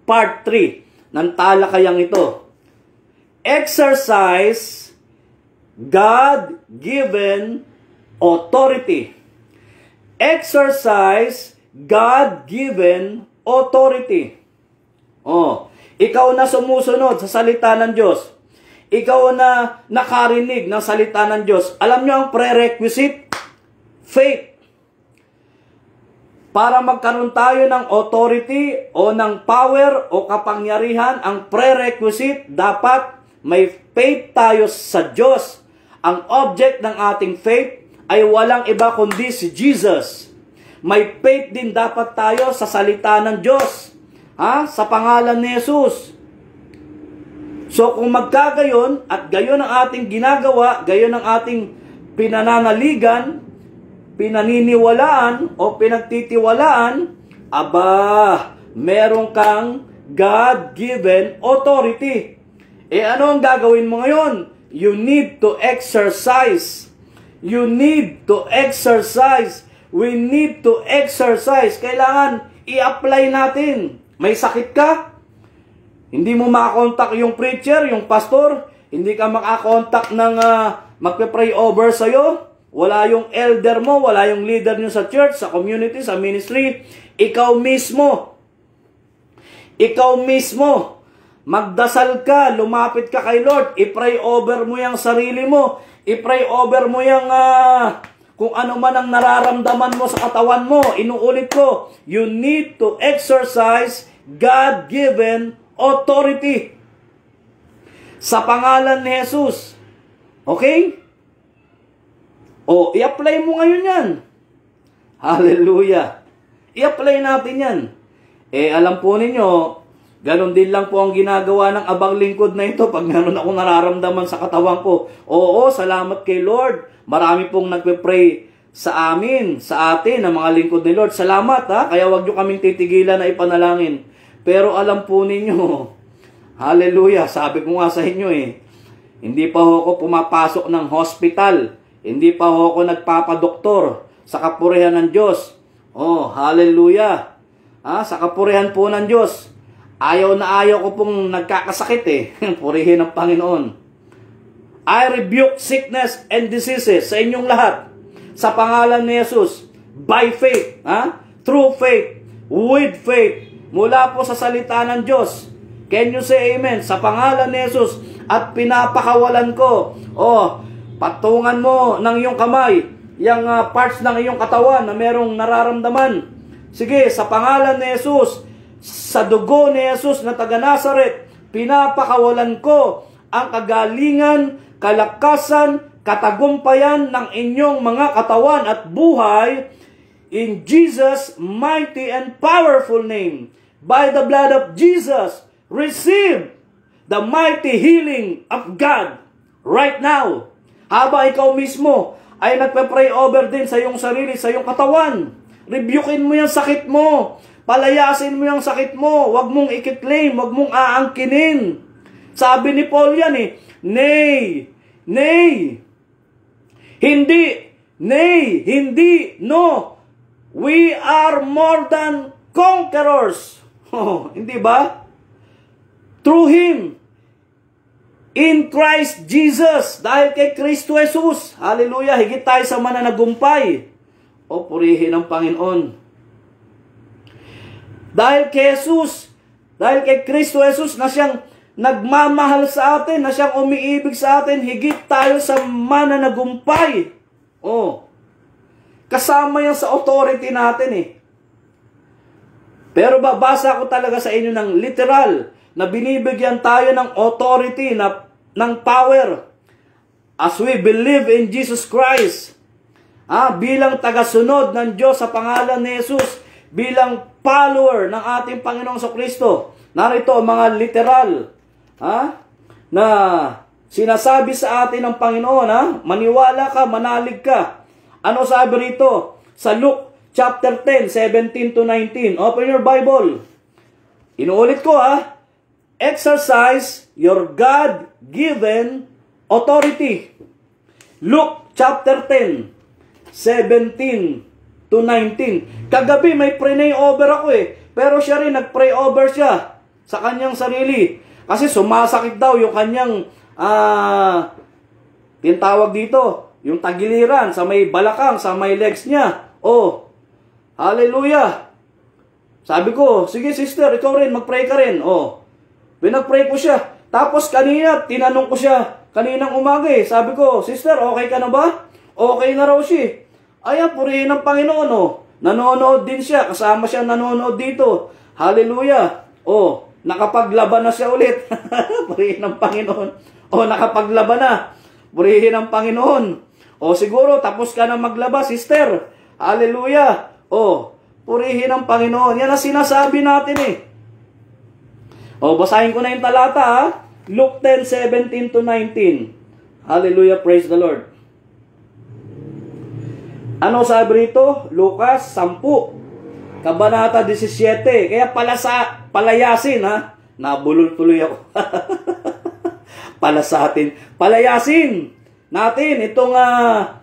part 3 ng talakayang ito. Exercise God-given authority. Exercise God-given authority. Ikaw na sumusunod sa salita ng Diyos. Ikaw na nakarinig ng salita ng Diyos. Alam nyo ang prerequisite? Faith. Para magkaroon tayo ng authority o ng power o kapangyarihan, ang prerequisite, dapat may faith tayo sa Diyos. Ang object ng ating faith ay walang iba kundi si Jesus. may faith din dapat tayo sa salita ng Diyos. Sa pangalan ni Jesus. So kung magkagayon at gayon ang ating ginagawa, gayon ang ating pinananaligan, pinaniniwalaan o pinagtitiwalaan, meron kang God-given authority. Ano ang gagawin mo ngayon? You need to exercise. You need to exercise. We need to exercise. Kailangan i-apply natin. May sakit ka? Hindi mo makakontak yung preacher, yung pastor. Hindi ka makakontak ng magpe-pray over sa'yo. Wala yung elder mo, wala yung leader nyo sa church, sa community, sa ministry. Ikaw mismo. Ikaw mismo. Magdasal ka, lumapit ka kay Lord. I-pray over mo yung sarili mo. I-pray over mo yung kung ano man ang nararamdaman mo sa katawan mo. Inuulit ko, you need to exercise God-given authority sa pangalan ni Jesus. Okay? I-apply mo ngayon yan. Hallelujah. I-apply natin yan. Alam po ninyo, ganon din lang po ang ginagawa ng abang lingkod na ito pag meron akong nararamdaman sa katawan ko. Salamat kay Lord. Marami pong nagpe-pray sa amin, sa atin, ang mga lingkod ni Lord. Salamat kaya wag nyo kaming titigilan na ipanalangin. Pero alam po ninyo, hallelujah, sabi ko nga sa inyo hindi pa ako pumapasok ng hospital, hindi pa ako nagpapadoktor sa kapurihan ng Diyos. Hallelujah. Sa kapurihan po ng Diyos. Ayaw na ayaw ko pong nagkakasakit Purihin ang Panginoon. I rebuke sickness and diseases sa inyong lahat. Sa pangalan ni Jesus. By faith. Through faith. With faith. Mula po sa salita ng Diyos. Can you say amen? Sa pangalan ni Jesus. At pinapakawalan ko. Patungan mo ng iyong kamay. Yung parts ng iyong katawan na merong nararamdaman. Sige, sa pangalan ni Jesus, sa dugo ni Jesus na taga Nazaret, pinapakawalan ko ang kagalingan, kalakasan, katagumpayan ng inyong mga katawan at buhay in Jesus' mighty and powerful name. By the blood of Jesus, receive the mighty healing of God right now. Habang ikaw mismo ay nagpe-pray over din sa iyong sarili, sa iyong katawan. Rebukein mo yung sakit mo. Palayasin mo yung sakit mo. Huwag mong i-claim. Huwag mong aangkinin. Sabi ni Paul yan Nay. Nay. Hindi. Nay. Hindi. No. We are more than conquerors. Hindi ba? Through Him. In Christ Jesus. Dahil kay Kristo Jesus. Hallelujah. Higit tayo sa mananagumpay. Purihin ang Panginoon. Dahil kay Jesus, dahil kay Kristo Jesus na siyang nagmamahal sa atin, na siyang umiibig sa atin, higit tayo sa mananagumpay. Kasama yan sa authority natin Pero babasa ko talaga sa inyo ng literal na binibigyan tayo ng authority, ng power as we believe in Jesus Christ. Bilang tagasunod ng Diyos sa pangalan ni Jesus, bilang follower ng ating Panginoong Kristo. Narito ang mga literal na sinasabi sa atin ng Panginoon. Maniwala ka, manalig ka. Ano sabi rito? Sa Luke chapter 10, 17 to 19. Open your Bible. Inuulit ko Exercise your God-given authority. Luke chapter 10, 17 to 19. Kagabi may pray over ako pero siya rin nag-pray over siya sa kanyang sarili. Kasi sumasakit daw yung kanyang tinatawag dito, yung tagiliran sa may balakang, sa may legs niya. Hallelujah. Sabi ko, sige sister, ikaw rin, mag-pray ka rin. Pinag-pray ko siya. Tapos kanina, tinanong ko siya, kaninang umaga sabi ko, sister, okay ka na ba? Okay na raw siya. Purihin ng Panginoon Nanonood din siya, kasama siya nanonood dito. Hallelujah. Nakapaglaban na siya ulit. Purihin ng Panginoon. Nakapaglaban na. Purihin ng Panginoon. Siguro tapos ka na maglaba, sister. Hallelujah. Oh, purihin ang Panginoon. Yan ang sinasabi natin eh. Oh, basahin ko na yung talata ha. Luke 10:17 to 19. Hallelujah, praise the Lord. Ano sabi rito? Lucas 10, Kabanata 17. Kaya palayasin ha. Nabulol tuloy ako. Palayasin natin itong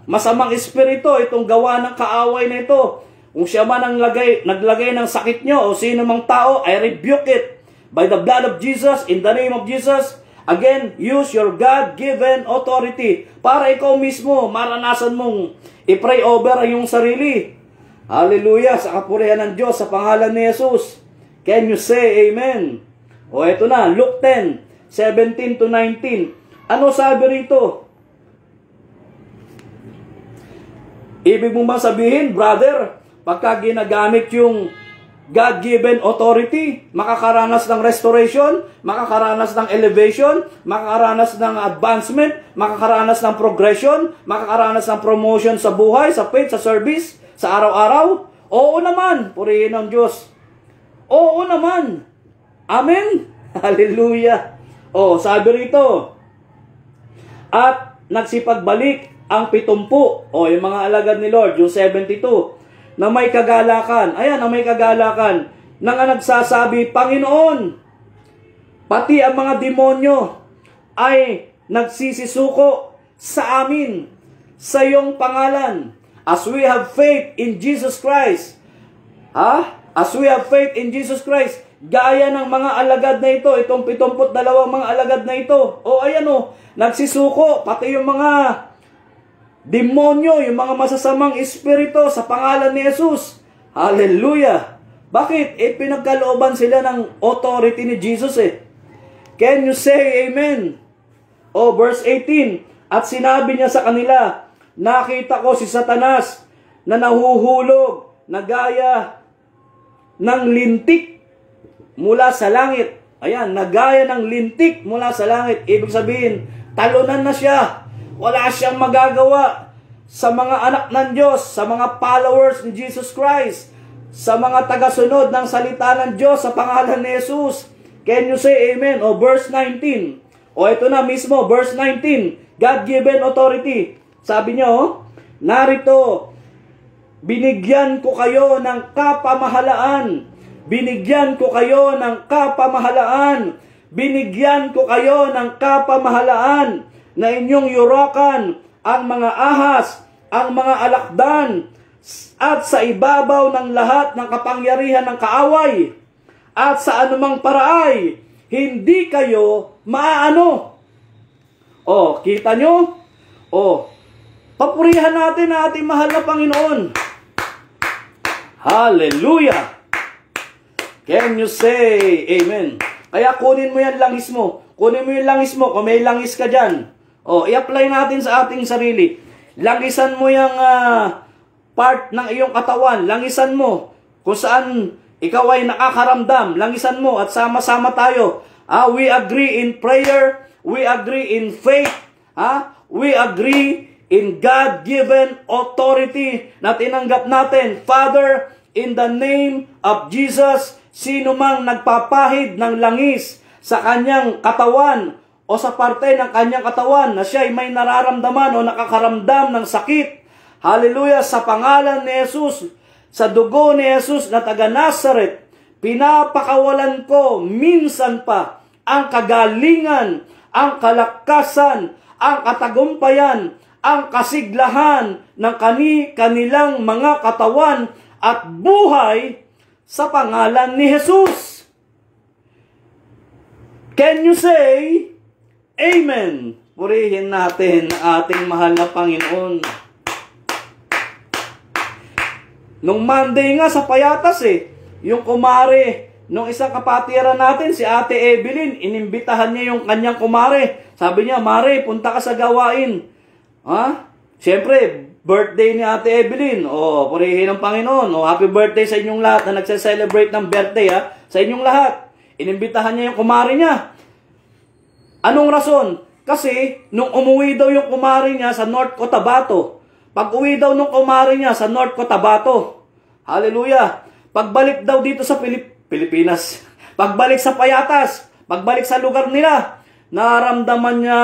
masamang espiritu, itong gawa ng kaaway na ito. Kung siya man ang naglagay ng sakit nyo o sino mang tao, I rebuke it by the blood of Jesus, in the name of Jesus. Again, use your God-given authority para ikaw mismo maranasan mong i-pray over ang iyong sarili. Hallelujah, sa kapurihan ng Diyos, sa pangalan ni Jesus. Can you say amen? O eto na, Luke 10:17 to 19. Ano sabi rito? Ibig mo bang sabihin, brother, pagka ginagamit yung God-given authority, makakaranas ng restoration, makakaranas ng elevation, makakaranas ng advancement, makakaranas ng progression, makakaranas ng promotion sa buhay, sa faith, sa service, sa araw-araw? Oo naman, purihin ng Diyos. Oo naman. Amen? Hallelujah. Oh, sabi rito, at nagsipagbalik ang 70, yung mga alagad ni Lord, yung 72, na may kagalakan. Ayan, na may kagalakan. Na nga nagsasabi, Panginoon, pati ang mga demonyo ay nagsisisuko sa amin, sa iyong pangalan. As we have faith in Jesus Christ. As we have faith in Jesus Christ. Gaya ng mga alagad na ito, itong 72 mga alagad na ito. Ayan nagsisuko, pati yung mga demonyo, yung mga masasamang espiritu sa pangalan ni Jesus. Hallelujah! Bakit? Pinagkalooban sila ng authority ni Jesus eh. Can you say amen? Verse 18, at sinabi niya sa kanila, nakita ko si Satanas na nahuhulog na gaya ng lintik mula sa langit. Ayan, nagaya ng lintik mula sa langit. Ibig sabihin, talunan na siya. Wala siyang magagawa sa mga anak ng Diyos, sa mga followers ni Jesus Christ, sa mga tagasunod ng salita ng Diyos sa pangalan ni Jesus. Can you say amen? Verse 19. Ito na mismo, verse 19. God-given authority. Sabi niyo, narito, binigyan ko kayo ng kapamahalaan. Binigyan ko kayo ng kapamahalaan. Binigyan ko kayo ng kapamahalaan na inyong yurakan ang mga ahas, ang mga alakdan, at sa ibabaw ng lahat ng kapangyarihan ng kaaway, at sa anumang paraay, hindi kayo maaano. Kita nyo? Papurihan natin ang ating mahal na Panginoon. Hallelujah! Can you say amen? Kaya kunin mo yan langis mo. Kunin mo yung langis mo kung may langis ka dyan. I-apply natin sa ating sarili. Langisan mo yung part ng iyong katawan. Langisan mo kung saan ikaw ay nakakaramdam. Langisan mo at sama-sama tayo. We agree in prayer. We agree in faith. We agree in God-given authority na tinanggap natin. Father, in the name of Jesus, sino mang nagpapahid ng langis sa kanyang katawan o sa parte ng kanyang katawan na siya ay may nararamdaman o nakakaramdam ng sakit, hallelujah, sa pangalan ni Jesus, sa dugo ni Jesus na taga Nazareth, pinapakawalan ko minsan pa ang kagalingan, ang kalakasan, ang katagumpayan, ang kasiglahan ng kanilang mga katawan at buhay sa pangalan ni Jesus. Can you say amen? Purihin natin ating mahal na Panginoon. Nung Monday nga sa Payatas yung kumare, nung isang kapatiran natin, si Ate Evelyn, inimbitahan niya yung kanyang kumare. Sabi niya, Mare, punta ka sa gawain. Siyempre, birthday ni Ate Evelyn. Purihin ng Panginoon. Happy birthday sa inyong lahat na nagse-celebrate ng birthday, sa inyong lahat. Inimbitahan niya yung kumare niya. Anong rason? Kasi, nung umuwi daw yung kumare niya sa North Cotabato, pag uwi daw nung kumare niya sa North Cotabato, Hallelujah. Pagbalik daw dito sa Pilipinas, pagbalik sa Payatas, pagbalik sa lugar nila, naramdaman niya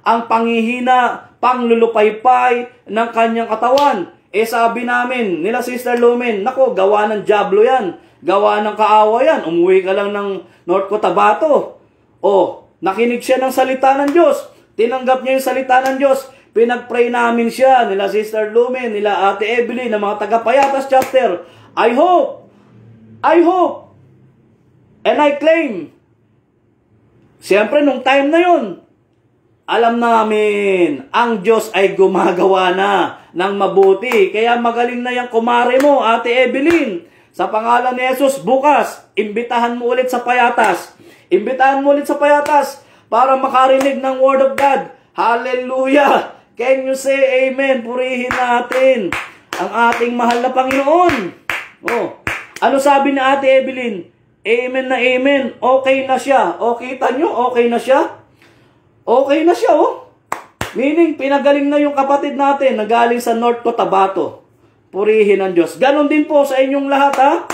ang panghihina, panglulupaypay ng kanyang katawan. Sabi namin, nila Sister Lumen, nako, gawa ng dyablo yan, gawa ng kaawa yan, umuwi ka lang ng North Cotabato. Nakinig siya ng salita ng Diyos, tinanggap niya yung salita ng Diyos, pinagpray namin siya, nila Sister Lumen, nila Ate Evelyn, ng mga taga-Payatas chapter. I hope, and I claim, siyempre nung time na yun, alam namin, ang Diyos ay gumagawa na ng mabuti. Kaya magaling na yung kumare mo, Ate Evelyn. Sa pangalan ni Jesus, bukas, imbitahan mo ulit sa Payatas. Imbitahan mo ulit sa Payatas para makarinig ng Word of God. Hallelujah! Can you say amen? Purihin natin ang ating mahal na Panginoon. Ano sabi ni Ate Evelyn? Amen na amen. Okay na siya. Kita nyo? Okay na siya? Okay na siya, Meaning, pinagaling na yung kapatid natin na galing sa North Cotabato. Purihin ang Diyos. Ganon din po sa inyong lahat,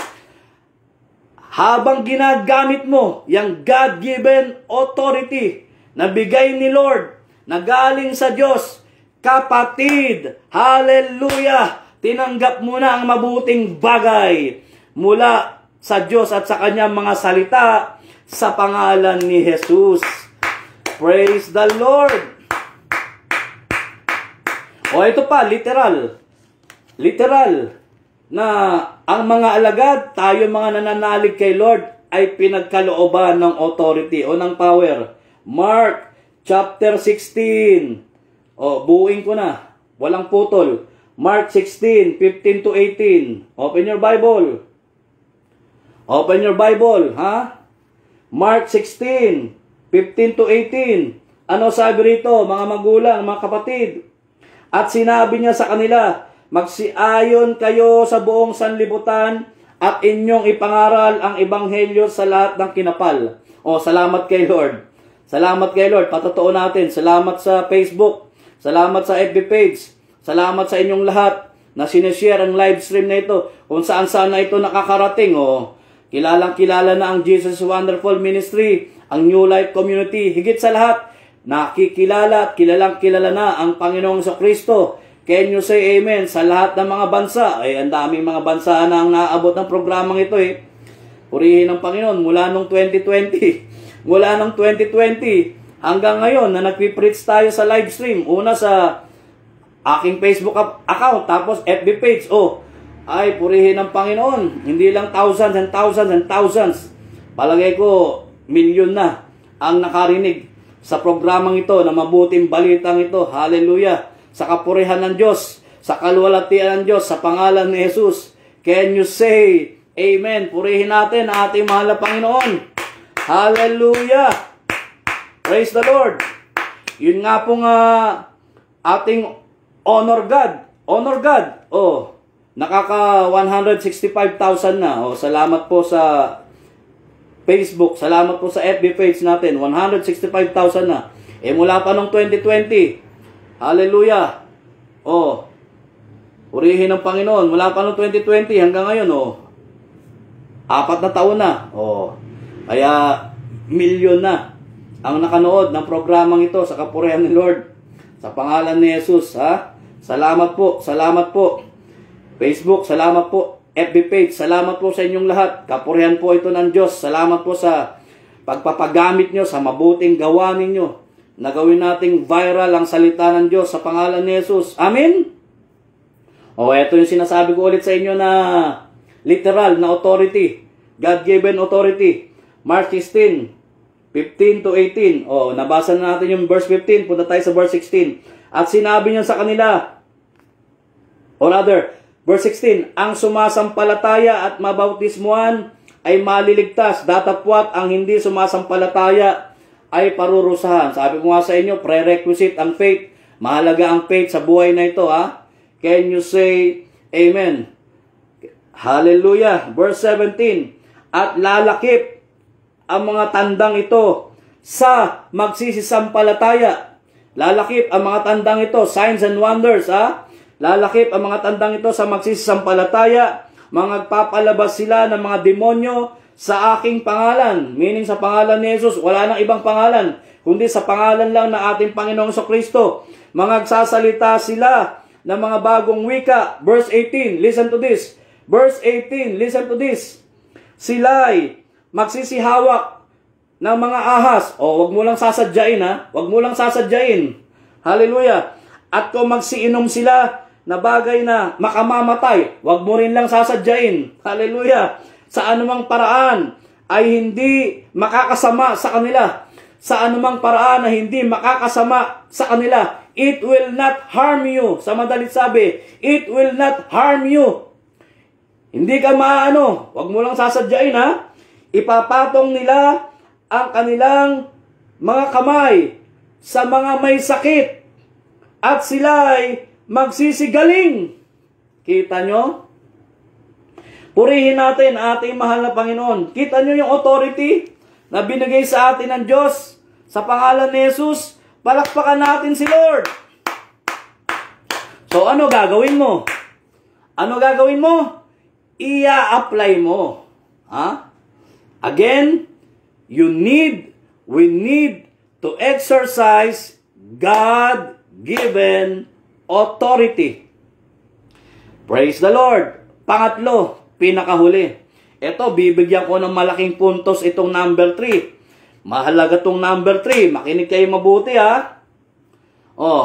Habang ginagamit mo yung God-given authority na bigay ni Lord, na galing sa Diyos, kapatid, hallelujah, tinanggap mo na ang mabuting bagay mula sa Diyos at sa kanyang mga salita sa pangalan ni Jesus. Praise the Lord! Ito pa, literal. Na ang mga alagad, tayo mga nananalig kay Lord, ay pinagkalooban ng authority o ng power. Mark chapter 16. Buuin ko na. Walang putol. Mark 16, 15 to 18. Open your Bible. Open your Bible, Mark 16, 15 to 18. Ano sabi rito, mga magulang, mga kapatid? At sinabi niya sa kanila, magsiayon kayo sa buong sanlibutan at inyong ipangaral ang ebanghelyo sa lahat ng kinapal. Salamat kay Lord. Salamat kay Lord. Patotoo natin. Salamat sa Facebook. Salamat sa FB page. Salamat sa inyong lahat na sinishare ang live stream na ito. Kung saan-saan na ito nakakarating. Kilalang-kilala na ang Jesus Wonderful Ministry, ang New Life Community. Higit sa lahat, nakikilala at kilalang-kilala na ang Panginoong Kristo. Can you say amen? Sa lahat ng mga bansa, ang daming mga bansa na ang naabot ng programang ito Purihin ng Panginoon mula nung 2020. Mula nung 2020 hanggang ngayon na nagpipreach tayo sa live stream. Una sa aking Facebook account, tapos FB page. Purihin ng Panginoon. Hindi lang thousands and thousands and thousands. Palagay ko, milyon na ang nakarinig sa programang ito, na mabuting balitang ito. Hallelujah! Sa kapurihan ng Diyos, sa kaluwalhatian ng Diyos, sa pangalan ni Jesus. Can you say amen? Purihin natin ang ating mahal na Panginoon. Hallelujah! Praise the Lord! Yun nga pong ating honor God. Honor God. Nakaka 165,000 na. Salamat po sa Facebook. Salamat po sa FB page natin. 165,000 na. Mula pa nung 2020. Hallelujah. Purihin ng Panginoon. Mula pa nung 2020 hanggang ngayon, 4 na taon na. Kaya, milyon na ang nakanood ng programang ito sa kapurihan ni Lord. Sa pangalan ni Jesus, Salamat po. Salamat po. Facebook, salamat po. FB page, salamat po sa inyong lahat. Kapurihan po ito ng Diyos. Salamat po sa pagpapagamit nyo, sa mabuting gawa ninyo. Na gawin nating viral ang salita ng Diyos sa pangalan ni Jesus. Amen? Ito yung sinasabi ko ulit sa inyo na literal na authority. God-given authority. Mark 16, 15 to 18. Nabasa na natin yung verse 15. Punta tayo sa verse 16. At sinabi niya sa kanila, verse 16, ang sumasampalataya at mabautismuhan ay maliligtas, datapwat ang hindi sumasampalataya ay parurusahan. Sabi ko nga sa inyo, prerequisite ang faith. Mahalaga ang faith sa buhay na ito, Can you say amen? Hallelujah. Verse 17, at lalakip ang mga tandang ito sa magsisisampalataya. Lalakip ang mga tandang ito, signs and wonders, Lalakip ang mga tandang ito sa magsisisampalataya Magpapalabas sila ng mga demonyo sa aking pangalan. Meaning sa pangalan ni Jesus, wala nang ibang pangalan, kundi sa pangalan lang ng ating Panginoong Kristo. Magsasalita sila ng mga bagong wika. Verse 18, listen to this. Verse 18, listen to this. Sila'y magsisihawak ng mga ahas. Wag mo lang sasadyain, ha? Wag mo lang sasadyain. Hallelujah. At kung magsiinom sila na bagay na makamamatay, wag mo rin lang sasadyain. Hallelujah. Sa anumang paraan ay hindi makakasama sa kanila. Sa anumang paraan na hindi makakasama sa kanila. It will not harm you. Sa madalit sabi, it will not harm you. Hindi ka maano. Wag mo lang sasadyain, ha? Ipapatong nila ang kanilang mga kamay sa mga may sakit at sila'y magsisigaling. Kita nyo? Purihin natin ating mahal na Panginoon. Kita nyo yung authority na binigay sa atin ng Diyos sa pangalan ni Jesus. Palakpakan natin si Lord. So ano gagawin mo? Ano gagawin mo? Ia-apply mo. Ha? Again, we need to exercise God-given authority. Praise the Lord. Pangatlo, pinakahuli. Ito, bibigyan ko ng malaking puntos itong number 3. Mahalaga itong number 3. Makinig kayo mabuti, ha?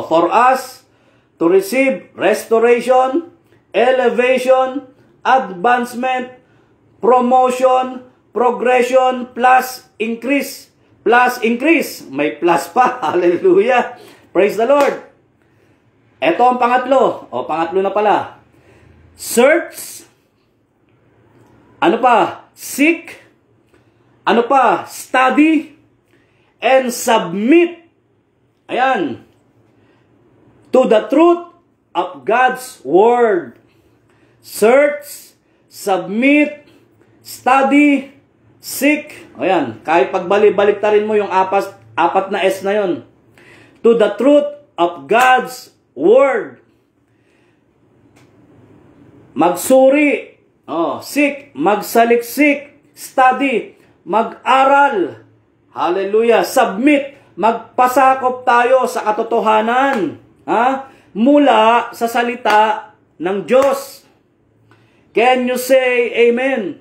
For us to receive restoration, elevation, advancement, promotion, progression, plus increase. Plus increase. May plus pa. Hallelujah. Praise the Lord. Ito ang pangatlo. Pangatlo na pala. Search. Ano pa? Seek. Ano pa? Study. And submit. Ayan. To the truth of God's Word. Search, submit, study, seek. Ayan. Kahit pagbalik-baliktarin mo yung apat na S na yon. To the truth of God's Word. Magsuri. Seek, magsaliksik, study, mag-aral. Hallelujah. Submit, magpasakop tayo sa katotohanan. Mula sa salita ng Diyos. Can you say amen?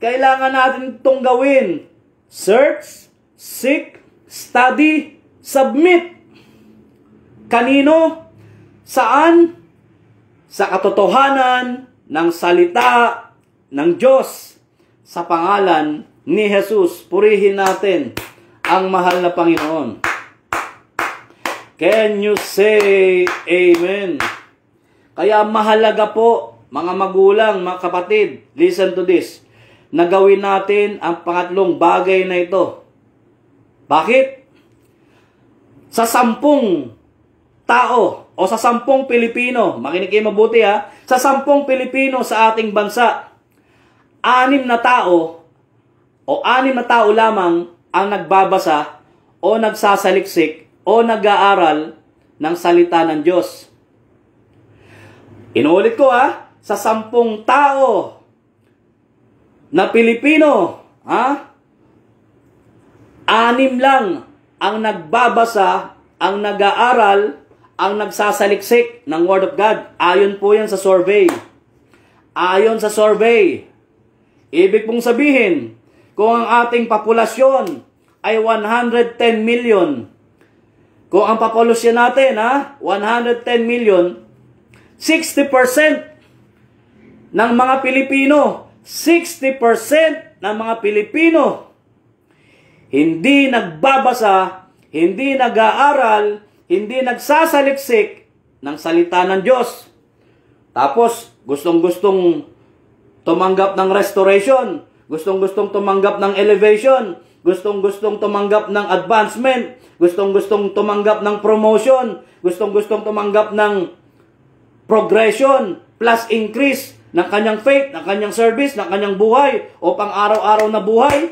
Kailangan natin itong gawin. Search, seek, study, submit. Kanino? Saan? Sa katotohanan ng salita ng Diyos sa pangalan ni Jesus. Purihin natin ang mahal na Panginoon. Can you say amen? Kaya mahalaga po, mga magulang, mga kapatid, listen to this, na gawin natin ang pangatlong bagay na ito. Bakit? Sa 10 tao o sa 10 Pilipino, makinig kayo mabuti, ha, sa 10 Pilipino sa ating bansa, 6 na tao o 6 na tao lamang ang nagbabasa o nagsasaliksik o nag-aaral ng salita ng Diyos. Inuulit ko, ha, sa 10 tao na Pilipino, 6 lang ang nagbabasa, ang nag-aaral, ang nagsasaliksik ng Word of God. Ayon po yan sa survey. Ayon sa survey. Ibig pong sabihin, kung ang ating populasyon ay 110 million, kung ang populasyon natin, 110 million, 60% ng mga Pilipino, 60% ng mga Pilipino, hindi nagbabasa, hindi nag-aaral, hindi nagsasaliksik ng salita ng Diyos. Tapos, gustong-gustong tumanggap ng restoration, gustong-gustong tumanggap ng elevation, gustong-gustong tumanggap ng advancement, gustong-gustong tumanggap ng promotion, gustong-gustong tumanggap ng progression, plus increase ng kanyang faith, ng kanyang service, ng kanyang buhay, o pang araw-araw na buhay.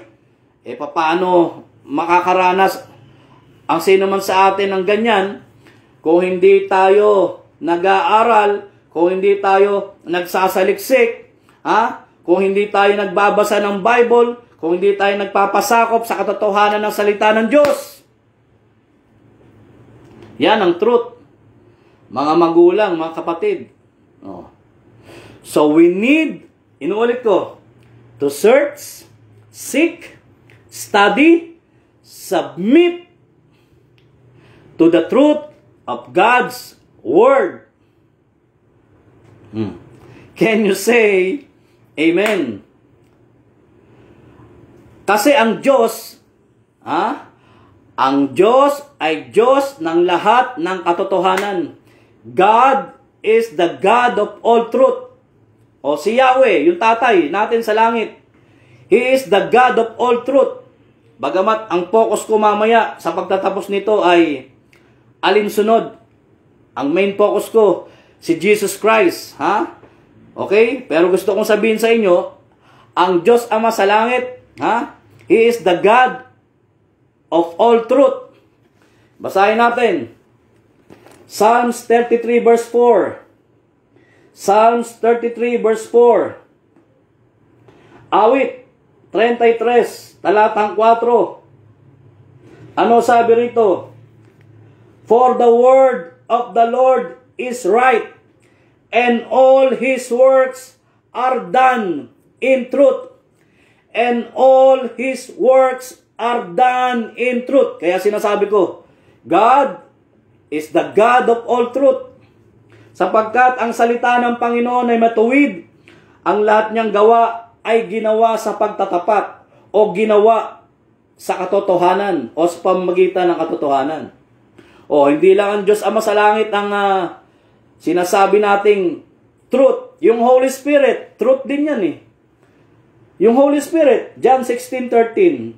Paano makakaranas ang sino man sa atin ng ganyan kung hindi tayo nag-aaral, kung hindi tayo nagsasaliksik, kung hindi tayo nagbabasa ng Bible, kung hindi tayo nagpapasakop sa katotohanan ng salita ng Diyos. Yan ang truth. Mga magulang, mga kapatid. So we need, inuulit ko, to search, seek, study, submit to the truth of God's Word. Can you say Amen? Kasi ang Diyos, ang Diyos ay Diyos ng lahat ng katotohanan. God is the God of all truth. O si Yahweh, yung tatay natin sa langit. He is the God of all truth. Bagamat ang focus ko mamaya sa pagtatapos nito ay alinsunod. Ang main focus ko, si Jesus Christ. Okay? Pero gusto kong sabihin sa inyo, ang Diyos Ama sa langit, He is the God of all truth. Basahin natin. Psalms 33 verse 4. Psalms 33 verse 4. Awit 33, talatang 4. Ano sabi rito? For the word of the Lord is right, and all His works are done in truth. And all His works are done in truth. Kaya sinasabi ko, God is the God of all truth. Sapagkat ang salita ng Panginoon ay matuwid, ang lahat niyang gawa ay ginawa sa pagtatapat o ginawa sa katotohanan o sa pamamagitan ng katotohanan. O hindi lang ang Diyos Ama sa langit ang sinasabi nating truth. Yung Holy Spirit, truth din yan eh. Yung Holy Spirit, John 16:13.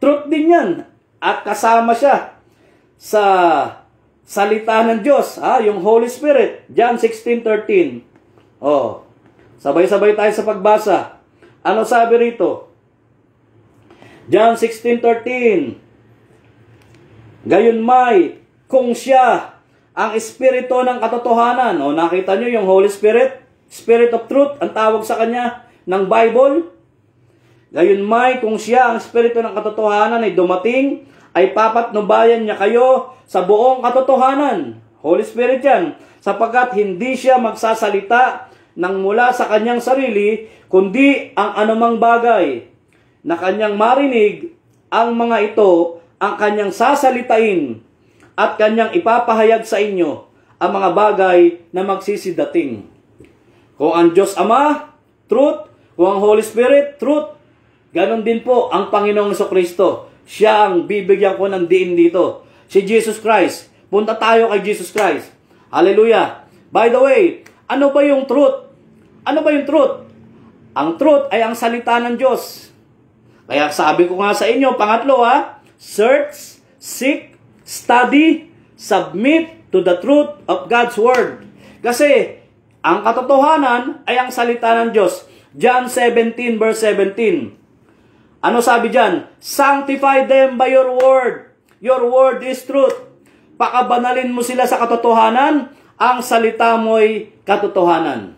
Truth din yan. At kasama siya sa salita ng Diyos. Yung Holy Spirit, John 16:13. Sabay-sabay tayo sa pagbasa. Ano sabi rito? John 16:13. Gayunmay, kung siya ang Espiritu ng katotohanan. Nakita nyo yung Holy Spirit? Spirit of Truth, ang tawag sa kanya ng Bible. Gayunmay, kung siya ang Espiritu ng katotohanan ay dumating, ay papatnubayan niya kayo sa buong katotohanan. Holy Spirit yan. Sapagkat hindi siya magsasalita ng mula sa kanyang sarili, kundi ang anumang bagay na kanyang marinig, ang mga ito ang kanyang sasalitain at kanyang ipapahayag sa inyo ang mga bagay na magsisidating. Kung ang Diyos Ama, truth. Kung ang Holy Spirit, truth. Ganon din po ang Panginoong Jesucristo. Siya ang bibigyan ko ng diin dito. Si Jesus Christ. Punta tayo kay Jesus Christ. Hallelujah. By the way, ano ba yung truth? Ano ba yung truth? Ang truth ay ang salita ng Diyos. Kaya sabi ko nga sa inyo, pangatlo search, seek, study, submit to the truth of God's Word. Kasi, ang katotohanan ay ang salita ng Diyos. John 17 verse 17. Ano sabi dyan? Sanctify them by your word. Your word is truth. Pakabanalin mo sila sa katotohanan, ang salita mo'y katotohanan.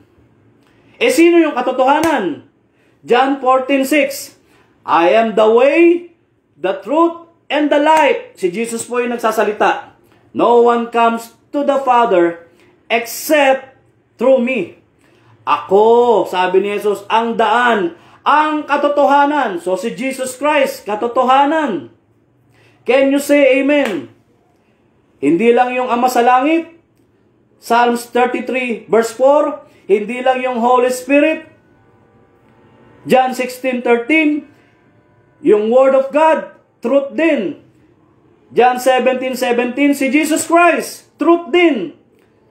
Sino yung katotohanan? John 14:6. I am the way, the truth, and the life. Si Jesus po yung nagsasalita. No one comes to the Father except through me. Ako, sabi ni Jesus, ang daan, ang katotohanan. So si Jesus Christ, katotohanan. Can you say amen? Hindi lang yung Ama sa langit. Psalms 33 verse 4. Hindi lang yung Holy Spirit. John 16:13. Yung Word of God, truth din. John 17:17, si Jesus Christ, truth din.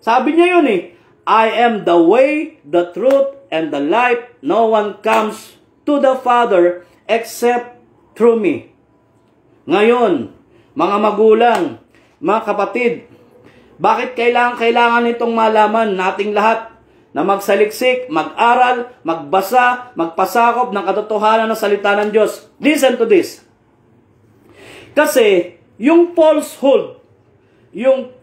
Sabi niya yun I am the way, the truth, and the life. No one comes to the Father except through me. Ngayon, mga magulang, mga kapatid, bakit kailangan itong malaman nating lahat na magsaliksik, mag-aral, magbasa, magpasakop ng katotohanan ng salita ng Diyos? Listen to this. Kasi, yung falsehood, yung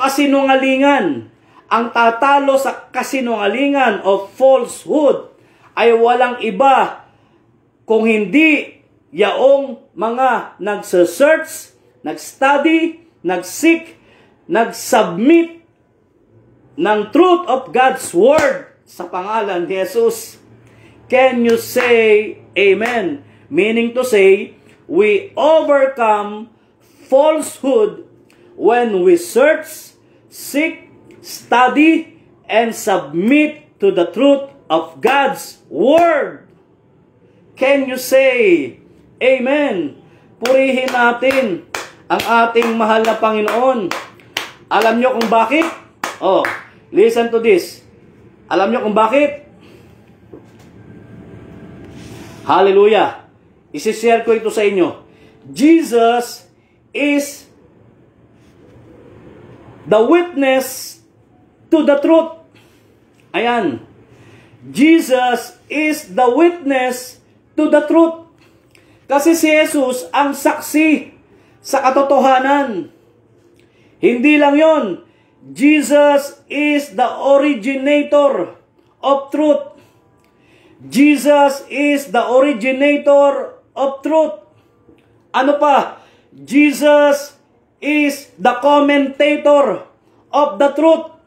kasinungalingan, Ang tatalo sa kasinungalingan o falsehood ay walang iba kung hindi yaong mga nagse-search, nag-study, nag-seek, nag-submit ng truth of God's Word sa pangalan ni Jesus. Can you say amen? Meaning to say, we overcome falsehood when we search, seek, study, and submit to the truth of God's Word. Can you say amen? Purihin natin ang ating mahal na Panginoon. Alam nyo kung bakit? Oh, listen to this. Alam nyo kung bakit? Hallelujah. Isishare ko ito sa inyo. Jesus is the witness to the truth. Ayan. Jesus is the witness to the truth. Kasi si Jesus ang saksi sa katotohanan. Hindi lang yon. Jesus is the originator of truth. Jesus is the originator of truth. Ano pa? Jesus is the commentator of the truth.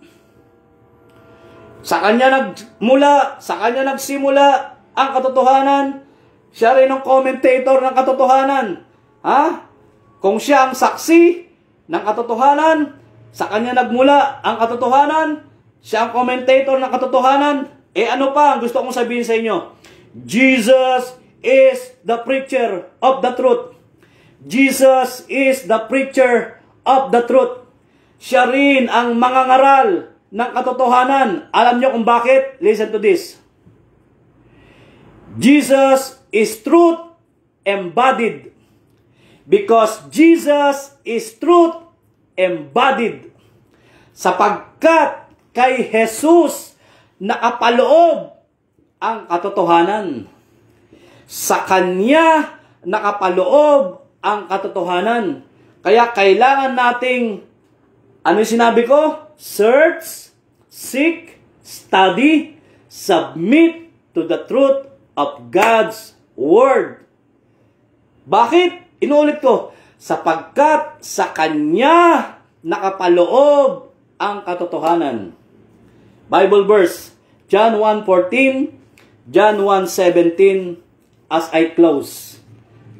Sa kanya nagsimula ang katotohanan. Siya rin ang commentator ng katotohanan. Ha? Kung siya ang saksi ng katotohanan, sa kanya nagmula ang katotohanan, siya ang commentator ng katotohanan, ano pa ang gusto kong sabihin sa inyo? Jesus is the preacher of the truth. Jesus is the preacher of the truth. Siya rin ang mangangaral ng katotohanan. Alam niyo kung bakit? Listen to this. Jesus is truth embodied. Because Jesus is truth embodied. Sapagkat kay Jesus nakapaloob ang katotohanan. Sa Kanya nakapaloob ang katotohanan. Kaya kailangan nating, ano yung sinabi ko? Search, seek, study, submit to the truth of God's Word. Bakit? Inulit ko. Sapagkat sa Kanya nakapaloob ang katotohanan. Bible verse, John 1:14, John 1:17, as I close.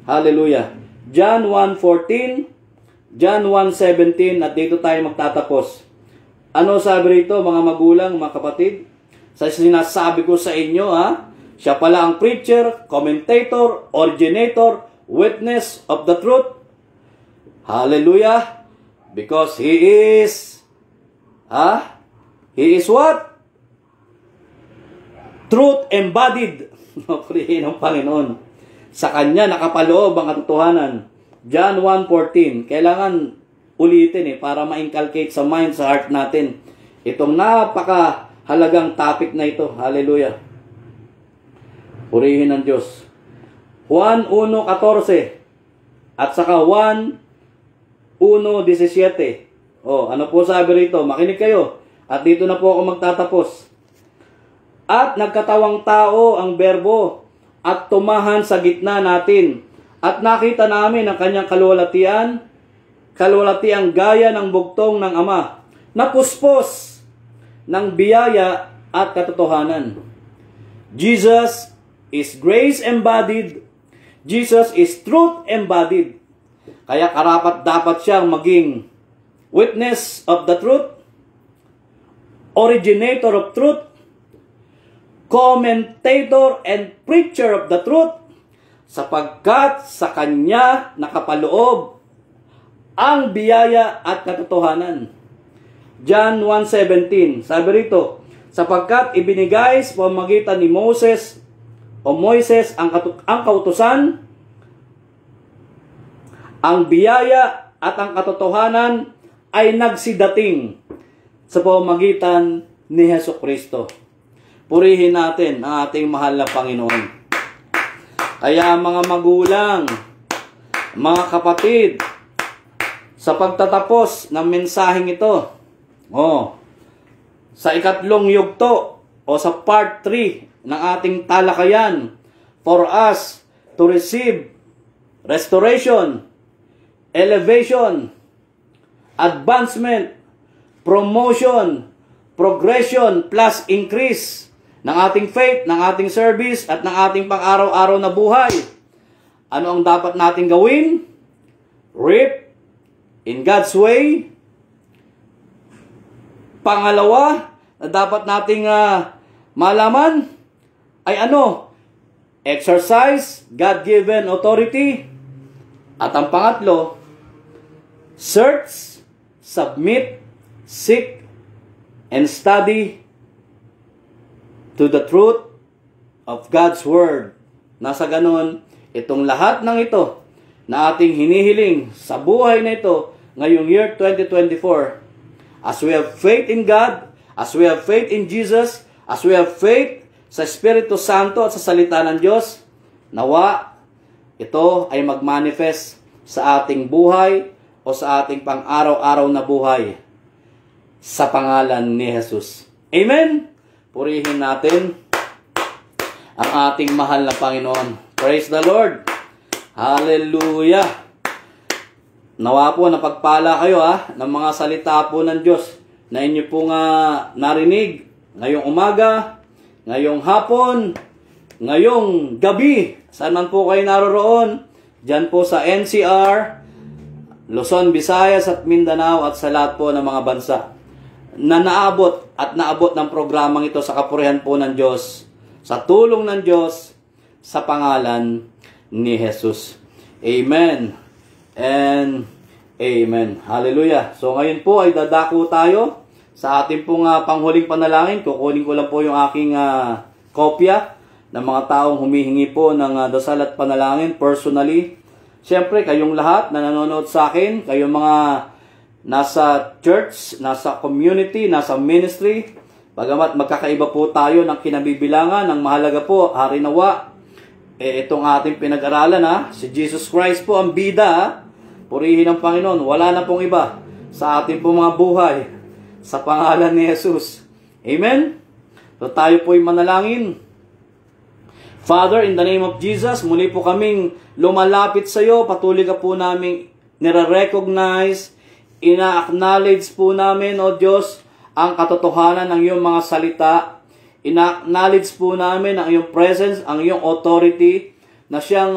Hallelujah. John 1:14, John 1:17, at dito tayo magtatapos. Ano sabi rito, mga magulang, mga kapatid? Sa sinasabi ko sa inyo, siya pala ang preacher, commentator, originator, witness of the truth. Hallelujah. Because He is, He is what? Truth embodied. Purihin ng Panginoon. Sa Kanya nakapaloob ang katotohanan. John 1:14. Kailangan ulitin para ma-inculcate sa mind, sa heart natin itong napakahalagang topic na ito. Hallelujah. Purihin ng Diyos. Juan 1:14 at saka Juan 1:17. Ano po sabi rito? Makinig kayo. At dito na po ako magtatapos. At nagkatawang tao ang Berbo at tumahan sa gitna natin. At nakita namin ang kanyang kaluwalhatian gaya ng bugtong ng Ama, na puspos ng biyaya at katotohanan. Jesus is grace embodied. Jesus is truth embodied. Kaya karapat dapat siyang maging witness of the truth, originator of truth, commentator and preacher of the truth, sapagkat sa Kanya nakapaloob ang biyaya at katotohanan. John 1:17, sabi rito, sapagkat ibinigay sa pamamagitan ni Moises ang kautusan, ang biyaya at ang katotohanan ay nagsidating sa pamamagitan ni Hesukristo. Purihin natin ang ating mahal na Panginoon. Kaya mga magulang, mga kapatid, sa pagtatapos ng mensaheng ito, sa ikatlong yugto o sa part 3 ng ating talakayan, for us to receive restoration, elevation, advancement, promotion, progression, plus increase ng ating faith, ng ating service, at ng ating pang-araw-araw na buhay. Ano ang dapat nating gawin? Reap in God's way. Pangalawa na dapat nating malaman ay ano? Exercise God-given authority. At ang pangatlo, search, submit, seek, and study to the truth of God's Word. Nasa ganon, itong lahat ng ito na ating hinihiling sa buhay na ito ngayong year 2024, as we have faith in God, as we have faith in Jesus, as we have faith sa Espiritu Santo at sa salita ng Diyos, nawa ito ay mag-manifest sa ating buhay o sa ating pang-araw-araw na buhay sa pangalan ni Jesus. Amen? Purihin natin ang ating mahal na Panginoon. Praise the Lord! Hallelujah! Nawa po napagpala kayo ng mga salita po ng Diyos na inyo po narinig ngayong umaga, ngayong hapon, ngayong gabi. Saan man po kayo naroroon? Diyan po sa NCR, Luzon, Visayas at Mindanao at sa lahat po ng mga bansa na naabot ng programang ito sa kapurihan po ng Diyos, sa tulong ng Diyos, sa pangalan ni Jesus. Amen and amen. Hallelujah. So ngayon po ay dadako tayo sa ating pong panghuling panalangin. Kukunin ko lang po yung aking kopya ng mga taong humihingi po ng dasal at panalangin personally. Siyempre, kayong lahat na nanonood sa akin, kayong mga nasa church, nasa community, nasa ministry, bagamat magkakaiba po tayo ng kinabibilangan, ng mahalaga po, harinawa, itong ating pinag-aralan si Jesus Christ po ang bida, purihin ang Panginoon, wala na pong iba sa ating pong mga buhay, sa pangalan ni Jesus. Amen? So tayo po'y manalangin. Father, in the name of Jesus, muli po kaming lumalapit sa iyo, patuloy ka po namin nire-recognize, ina-acknowledge po namin, O Diyos, ang katotohanan ng iyong mga salita. Ina-acknowledge po namin ang iyong presence, ang iyong authority na siyang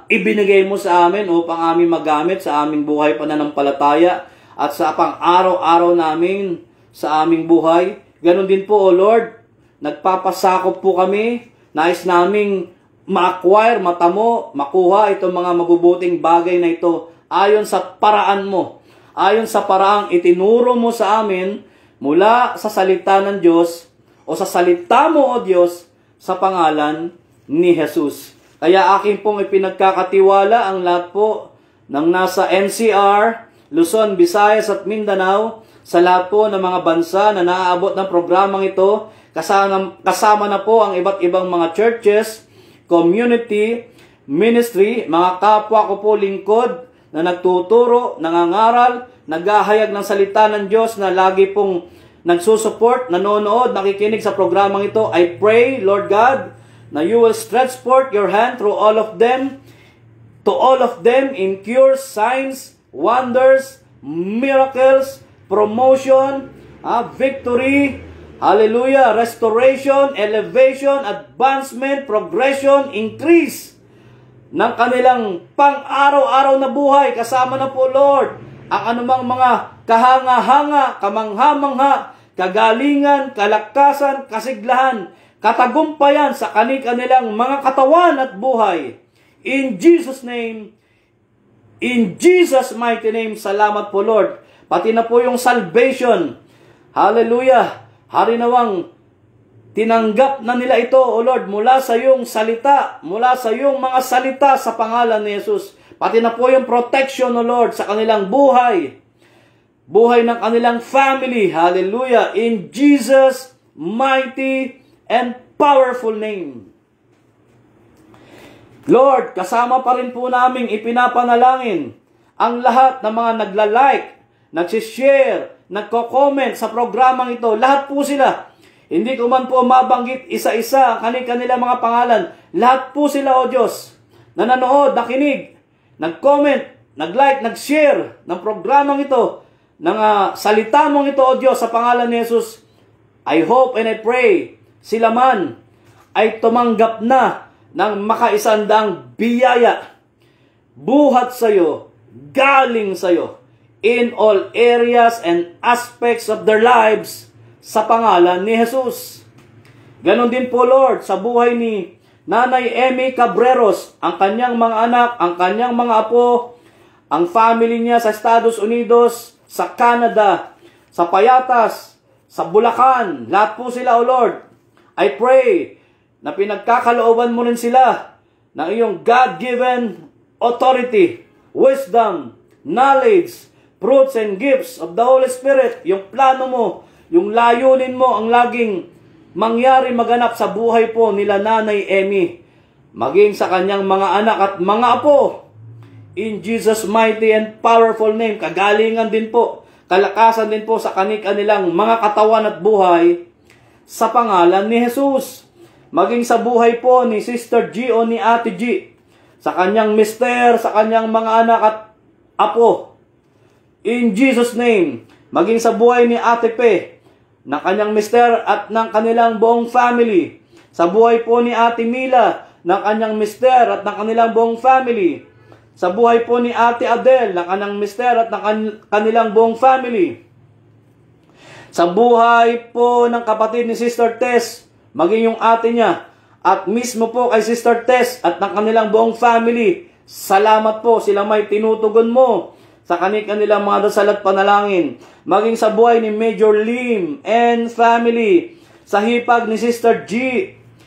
ibinigay mo sa amin upang aming magamit sa aming buhay pananampalataya at sa pang-araw-araw namin sa aming buhay. Ganon din po, O Lord, nagpapasakop po kami, nais naming ma-acquire, matamo, makuha itong mga mabubuting bagay na ito ayon sa paraan mo, ayon sa paraang itinuro mo sa amin mula sa salita ng Diyos o sa salita mo, O Diyos, sa pangalan ni Jesus. Kaya aking pong ipinagkakatiwala ang lahat po ng nasa NCR, Luzon, Visayas at Mindanao, sa lahat po ng mga bansa na naaabot ng programang ito, kasama na po ang iba't ibang mga churches, community, ministry, mga kapwa ko po lingkod na nagtuturo, nangangaral, naghahayag ng salita ng Diyos na lagi pong nagsusupport, nanonood, nakikinig sa programang ito. I pray, Lord God, na you will stretch forth your hand through all of them, to all of them in cures, signs, wonders, miracles, promotion, victory, hallelujah, restoration, elevation, advancement, progression, increase ng kanilang pang-araw-araw na buhay. Kasama na po, Lord, ang anumang mga kahanga-hanga, kamangha-mangha, kagalingan, kalakasan, kasiglahan, katagumpayan sa kanilang mga katawan at buhay. In Jesus' name, in Jesus' mighty name, salamat po, Lord. Pati na po yung salvation, hallelujah, harinawang tinanggap na nila ito, O Lord, mula sa iyong salita, mula sa iyong mga salita sa pangalan ni Jesus. Pati na po yung protection, O Lord, sa kanilang buhay, buhay ng kanilang family, hallelujah, in Jesus' mighty and powerful name. Lord, kasama pa rin po naming ipinapanalangin ang lahat ng mga nagla-like, nagsishare, nagko-comment sa programang ito, lahat po sila. Hindi ko man po mabanggit isa-isa ang kanila mga pangalan. Lahat po sila, O Diyos, na nanood, nakinig, nag-comment, nag-like, nag-share ng programang ito, ng salita mong ito, O Diyos, sa pangalan ni Jesus. I hope and I pray sila man ay tumanggap na ng makaisandang biyaya, buhat sa iyo, galing sa iyo, in all areas and aspects of their lives, sa pangalan ni Jesus. Ganon din po, Lord, sa buhay ni Nanay Emmy Cabreros, ang kanyang mga anak, ang kanyang mga apo, ang family niya sa Estados Unidos, sa Canada, sa Payatas, sa Bulacan, lahat po sila, O Lord. I pray na pinagkakalooban mo rin sila ng iyong God-given authority, wisdom, knowledge, fruits and gifts of the Holy Spirit, yung plano mo, yung layunin mo ang laging mangyari maganap sa buhay po nila Nanay Emmy, maging sa kanyang mga anak at mga apo. In Jesus' mighty and powerful name, kagalingan din po, kalakasan din po sa kanilang mga katawan at buhay, sa pangalan ni Jesus. Maging sa buhay po ni Sister G o ni Ate G, sa kanyang mister, sa kanyang mga anak at apo. In Jesus' name, maging sa buhay ni Ate Pe, ng kanyang mister at ng kanilang buong family. Sa buhay po ni Ate Mila, ng kanyang mister at ng kanilang buong family. Sa buhay po ni Ate Adele, ng kanyang mister at ng kanilang buong family. Sa buhay po ng kapatid ni Sister Tess, maging yung ate niya, at mismo po kay Sister Tess at ng kanilang buong family, salamat po, sila may tinutugon mo sa kanilang mga dasal at panalangin. Maging sa buhay ni Major Lim and family, sa hipag ni Sister G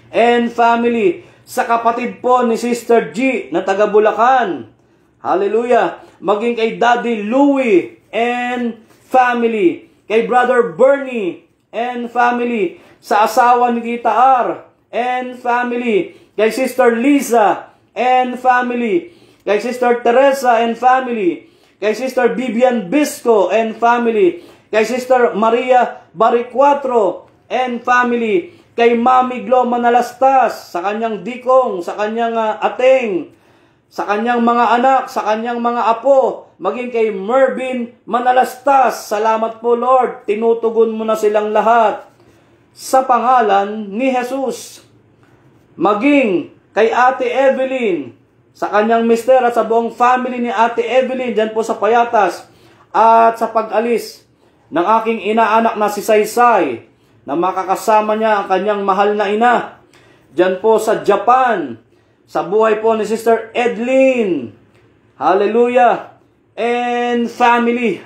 and family, sa kapatid po ni Sister G na taga Bulacan. Hallelujah. Maging kay Daddy Louie and family, kay Brother Bernie and family, sa asawa ni Tita R and family, kay Sister Lisa and family, kay Sister Teresa and family, kay Sister Vivian Bisco and family, kay Sister Maria Baricuatro and family, kay Mami Glo Manalastas, sa kanyang dikong, sa kanyang ateng, sa kanyang mga anak, sa kanyang mga apo, maging kay Mervin Manalastas. Salamat po, Lord, tinutugon mo na silang lahat sa pangalan ni Jesus. Maging kay Ate Evelyn, sa kanyang mister at sa buong family ni Ate Evelyn dyan po sa Payatas, at sa pag-alis ng aking inaanak na si Saysay, na makakasama niya ang kanyang mahal na ina dyan po sa Japan, sa buhay po ni Sister Edlyn, hallelujah, and family.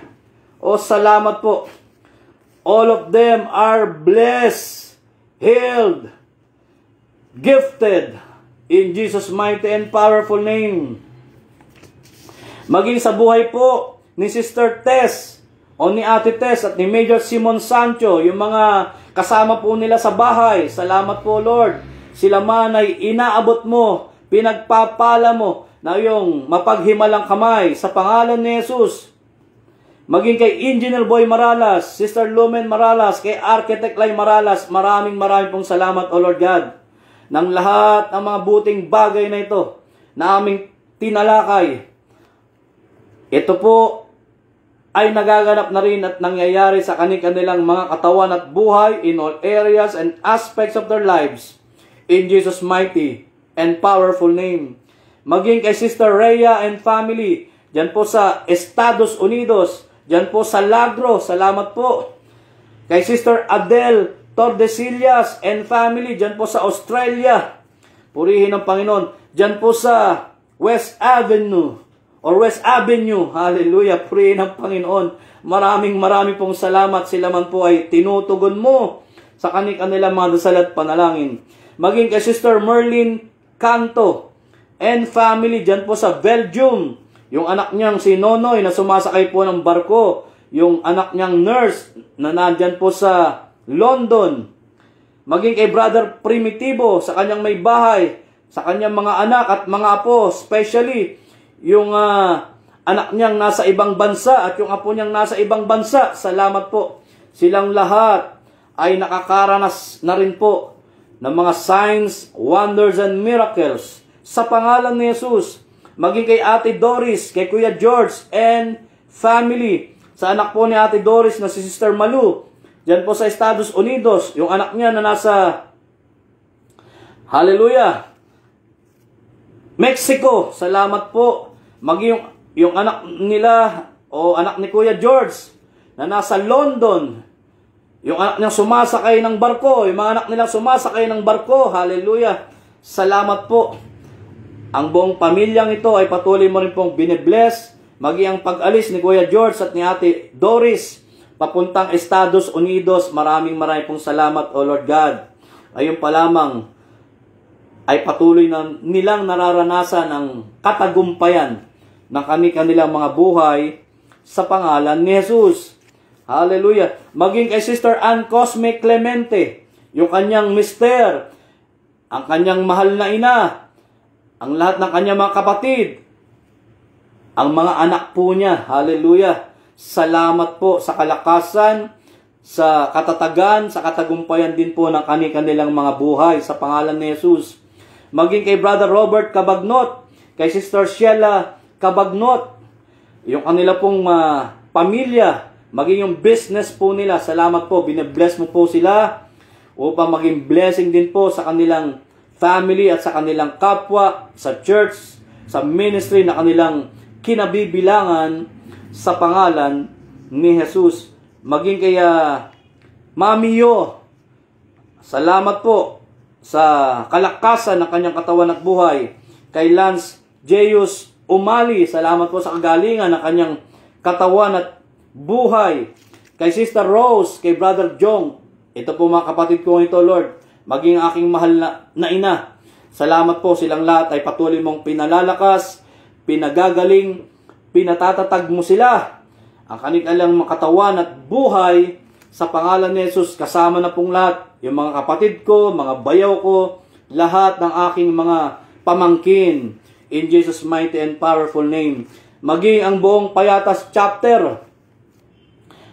O salamat po, all of them are blessed, healed, gifted, in Jesus' mighty and powerful name. Maging sa buhay po ni Sister Tess o ni Ate Tess at ni Major Simon Sancho, yung mga kasama po nila sa bahay, salamat po, Lord. Sila man ay inaabot mo, pinagpapala mo na yung mapaghimalang kamay sa pangalan ni Jesus. Maging kay Engineer Boy Maralas, Sister Lumen Maralas, kay Architect Lai Maralas, maraming pong salamat, O Lord God, ng lahat ng mga buting bagay na ito na aming tinalakay. Ito po ay nagaganap na rin at nangyayari sa kanilang mga katawan at buhay in all areas and aspects of their lives, in Jesus' mighty and powerful name. Maging kay Sister Rhea and family, dyan po sa Estados Unidos, dyan po sa Lagro, salamat po. Kay Sister Adele Tordesillas and family, dyan po sa Australia, purihin ng Panginoon. Dyan po sa West Avenue, hallelujah, purihin ng Panginoon. Maraming pong salamat, sila man po ay tinutugon mo sa kanilang mga dasal at panalangin. Maging kay Sister Merlin Canto and family, dyan po sa Belgium, yung anak niyang si Nonoy na sumasakay po ng barko, yung anak niyang nurse na nandyan po sa London. Maging kay Brother Primitivo sa kanyang may bahay, sa kanyang mga anak at mga apo, especially yung anak niyang nasa ibang bansa at yung apo niyang nasa ibang bansa. Salamat po. Silang lahat ay nakakaranas na rin po ng mga signs, wonders, and miracles sa pangalan ni Jesus. Maging kay Ate Doris, kay Kuya George, and family. Sa anak po ni Ate Doris na si Sister Malu, dyan po sa Estados Unidos, yung anak niya na nasa, hallelujah, Mexico. Salamat po. Maging yung anak nila o anak ni Kuya George na nasa London, yung anak niyang sumasakay ng barko, yung mga anak nilang sumasakay ng barko, hallelujah, salamat po. Ang buong pamilyang ito ay patuloy mo rin pong binibless, maging ang pag-alis ni Kuya George at ni Ate Doris papuntang Estados Unidos, maraming pong salamat, O Lord God. Ayun pa lamang ay patuloy na nilang nararanasan ang katagumpayan ng kanilang mga buhay sa pangalan ni Jesus. Hallelujah. Maging kay Sister Ann Cosme Clemente, yung kanyang mister, ang kanyang mahal na ina, ang lahat ng kanyang mga kapatid, ang mga anak po niya. Hallelujah. Salamat po sa kalakasan, sa katatagan, sa katagumpayan din po ng kanilang mga buhay sa pangalan ni Jesus. Maging kay Brother Robert Cabagnot, kay Sister Sheila Cabagnot, yung kanila pong pamilya, maging yung business po nila, salamat po, binibless mo po sila upang maging blessing din po sa kanilang family at sa kanilang kapwa, sa church, sa ministry na kanilang kinabibilangan sa pangalan ni Jesus. Maging kaya Mami Yo, salamat po sa kalakasan ng kanyang katawan at buhay. Kay Lance Jeyus Umali, salamat po sa kagalingan ng kanyang katawan at buhay. Kay Sister Rose, kay Brother Jong, ito po mga kapatid ko ito, Lord, maging aking mahal na ina. Salamat po, silang lahat ay patuloy mong pinalalakas, pinagagaling, pinatatatag mo sila. Ang kanilang mga katawan at buhay sa pangalan ni Jesus, kasama na pong lahat, yung mga kapatid ko, mga bayaw ko, lahat ng aking mga pamangkin. In Jesus' mighty and powerful name. Maging ang buong Payatas chapter,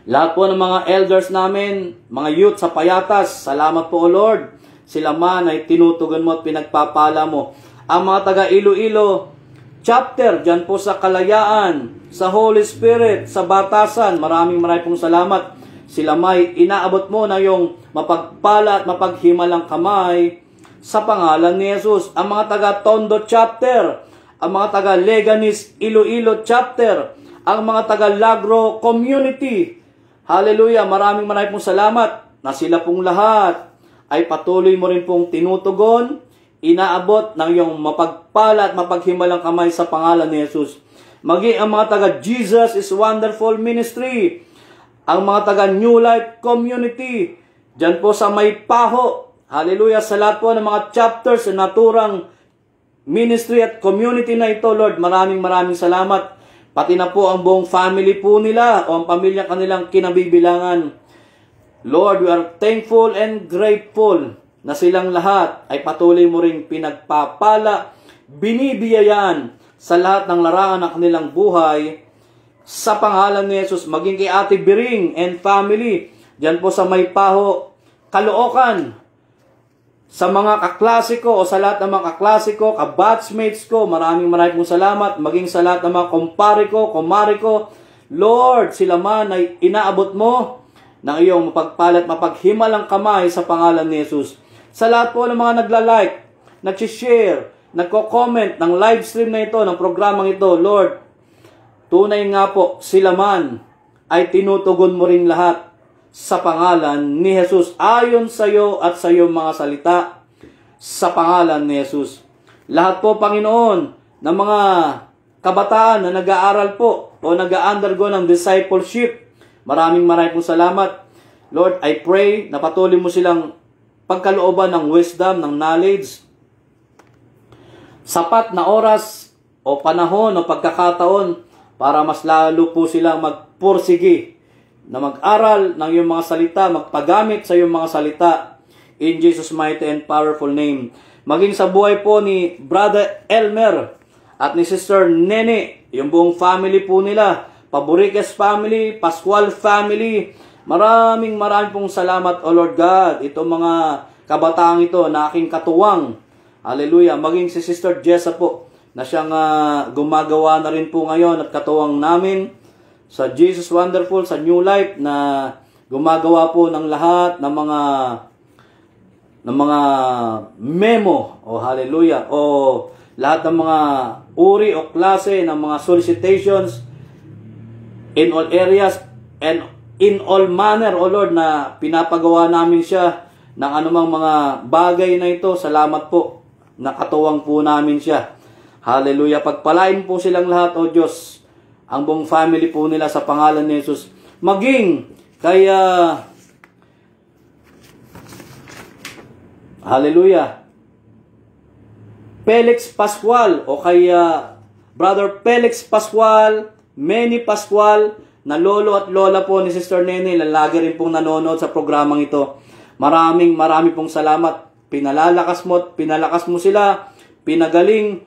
lahat po ng mga elders namin, mga youth sa Payatas, salamat po, O Lord. Sila man ay tinutugan mo at pinagpapala mo. Ang mga taga Iloilo chapter, dyan po sa Kalayaan, sa Holy Spirit, sa Batasan, maraming pong salamat. Sila may inaabot mo na yung mapagpala at mapaghimalang kamay sa pangalan ni Jesus. Ang mga taga Tondo chapter, ang mga taga Leganis Iloilo chapter, ang mga taga Lagro community, hallelujah, maraming pong salamat na sila pong lahat ay patuloy mo rin pong tinutugon, inaabot ng iyong mapagpala at mapaghimalang kamay sa pangalan ni Jesus. Maging ang mga taga Jesus is Wonderful Ministry, ang mga taga New Life Community, dyan po sa Maypaho, hallelujah, sa lahat po ng mga chapters sa naturang ministry at community na ito, Lord, maraming salamat. Pati na po ang buong family po nila o ang pamilya kanilang kinabibilangan. Lord, we are thankful and grateful na silang lahat ay patuloy mo ring pinagpapala, binibiyayaan sa lahat ng larangan ng kanilang buhay sa pangalan ni Jesus. Maging kay Ate Biring and family, dyan po sa Maypaho, Caloocan, sa mga kaklasiko o sa lahat ng mga kaklasiko, kabatchmates ko, maraming pong salamat. Maging sa lahat ng mga kumpare ko, kumare ko, Lord, sila man ay inaabot mo ng iyong mapagpalat, mapaghimalang kamay sa pangalan ni Jesus. Sa lahat po ng mga nagla-like, nag-share, nagko-comment ng live stream na ito, ng programang ito, Lord, tunay nga po, sila man ay tinutugon mo rin lahat sa pangalan ni Jesus, ayon sa iyo at sa iyong mga salita sa pangalan ni Jesus. Lahat po, Panginoon, ng mga kabataan na nag-aaral po o nag-undergo ng discipleship, maraming pong salamat. Lord, I pray na patuloy mo silang pagkalooban ng wisdom, ng knowledge, sapat na oras o panahon o pagkakataon para mas lalo po silang magpursige na mag-aral ng iyong mga salita, magpagamit sa iyong mga salita, in Jesus' mighty and powerful name. Maging sa buhay po ni Brother Elmer, at ni Sister Nene, yung buong family po nila, Paboricas family, Pascual family. Maraming pong salamat, O Lord God. Ito mga kabataang ito na aking katuwang. Hallelujah. Maging si Sister Jessa po, na siyang gumagawa na rin po ngayon at katuwang namin sa Jesus Wonderful, sa New Life, na gumagawa po ng lahat ng mga memo, o hallelujah, o lahat ng mga uri o klase ng mga solicitations in all areas and in all manner, O Lord, na pinapagawa namin siya ng anumang mga bagay na ito. Salamat po, nakatuwang po namin siya. Hallelujah. Pagpalain po silang lahat, O Diyos, ang buong family po nila sa pangalan ni Jesus. Maging kaya hallelujah, Felix Pascual, o kaya Brother Felix Pascual, Manny Pascual, na lolo at lola po ni Sister Nene, lagi rin pong nanonood sa programang ito. Marami pong salamat. Pinalakas mo sila, pinagaling,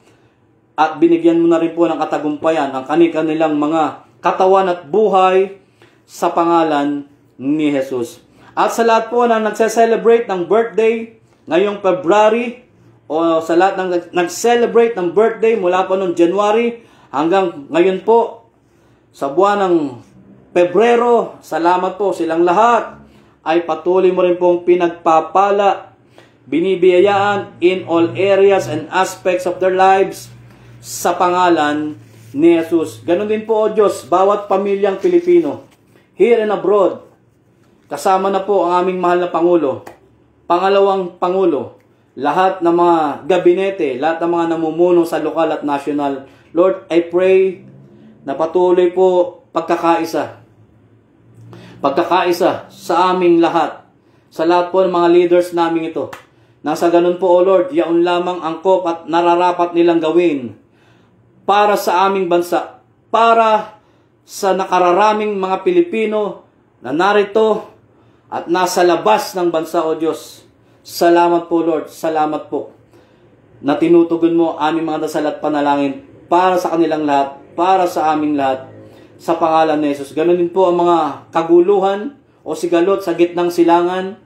at binigyan mo na rin po ng katagumpayan ang kanilang mga katawan at buhay sa pangalan ni Jesus. At sa lahat po na nagse-celebrate ng birthday ngayong February, o sa lahat ng nag-celebrate ng birthday mula po noong January hanggang ngayon po sa buwan ng Pebrero, salamat po, silang lahat ay patuloy mo rin pong pinagpapala, binibiyayaan in all areas and aspects of their lives sa pangalan ni Jesus. Ganon din po, O Diyos, bawat pamilyang Pilipino here and abroad, kasama na po ang aming mahal na Pangulo, pangalawang Pangulo, lahat ng mga gabinete, lahat ng mga namumuno sa lokal at national. Lord, I pray na patuloy po pagkakaisa sa aming lahat, sa lahat po ng mga leaders namin ito. Nasa ganun po, O Lord, yaon lamang angkop at nararapat nilang gawin para sa aming bansa, para sa nakararaming mga Pilipino na narito at nasa labas ng bansa, O Diyos. Salamat po, Lord. Salamat po na tinutugon mo aming mga dasal at panalangin para sa kanilang lahat, para sa aming lahat, sa pangalan ni Jesus. Ganun din po ang mga kaguluhan o sigalot sa gitnang silangan,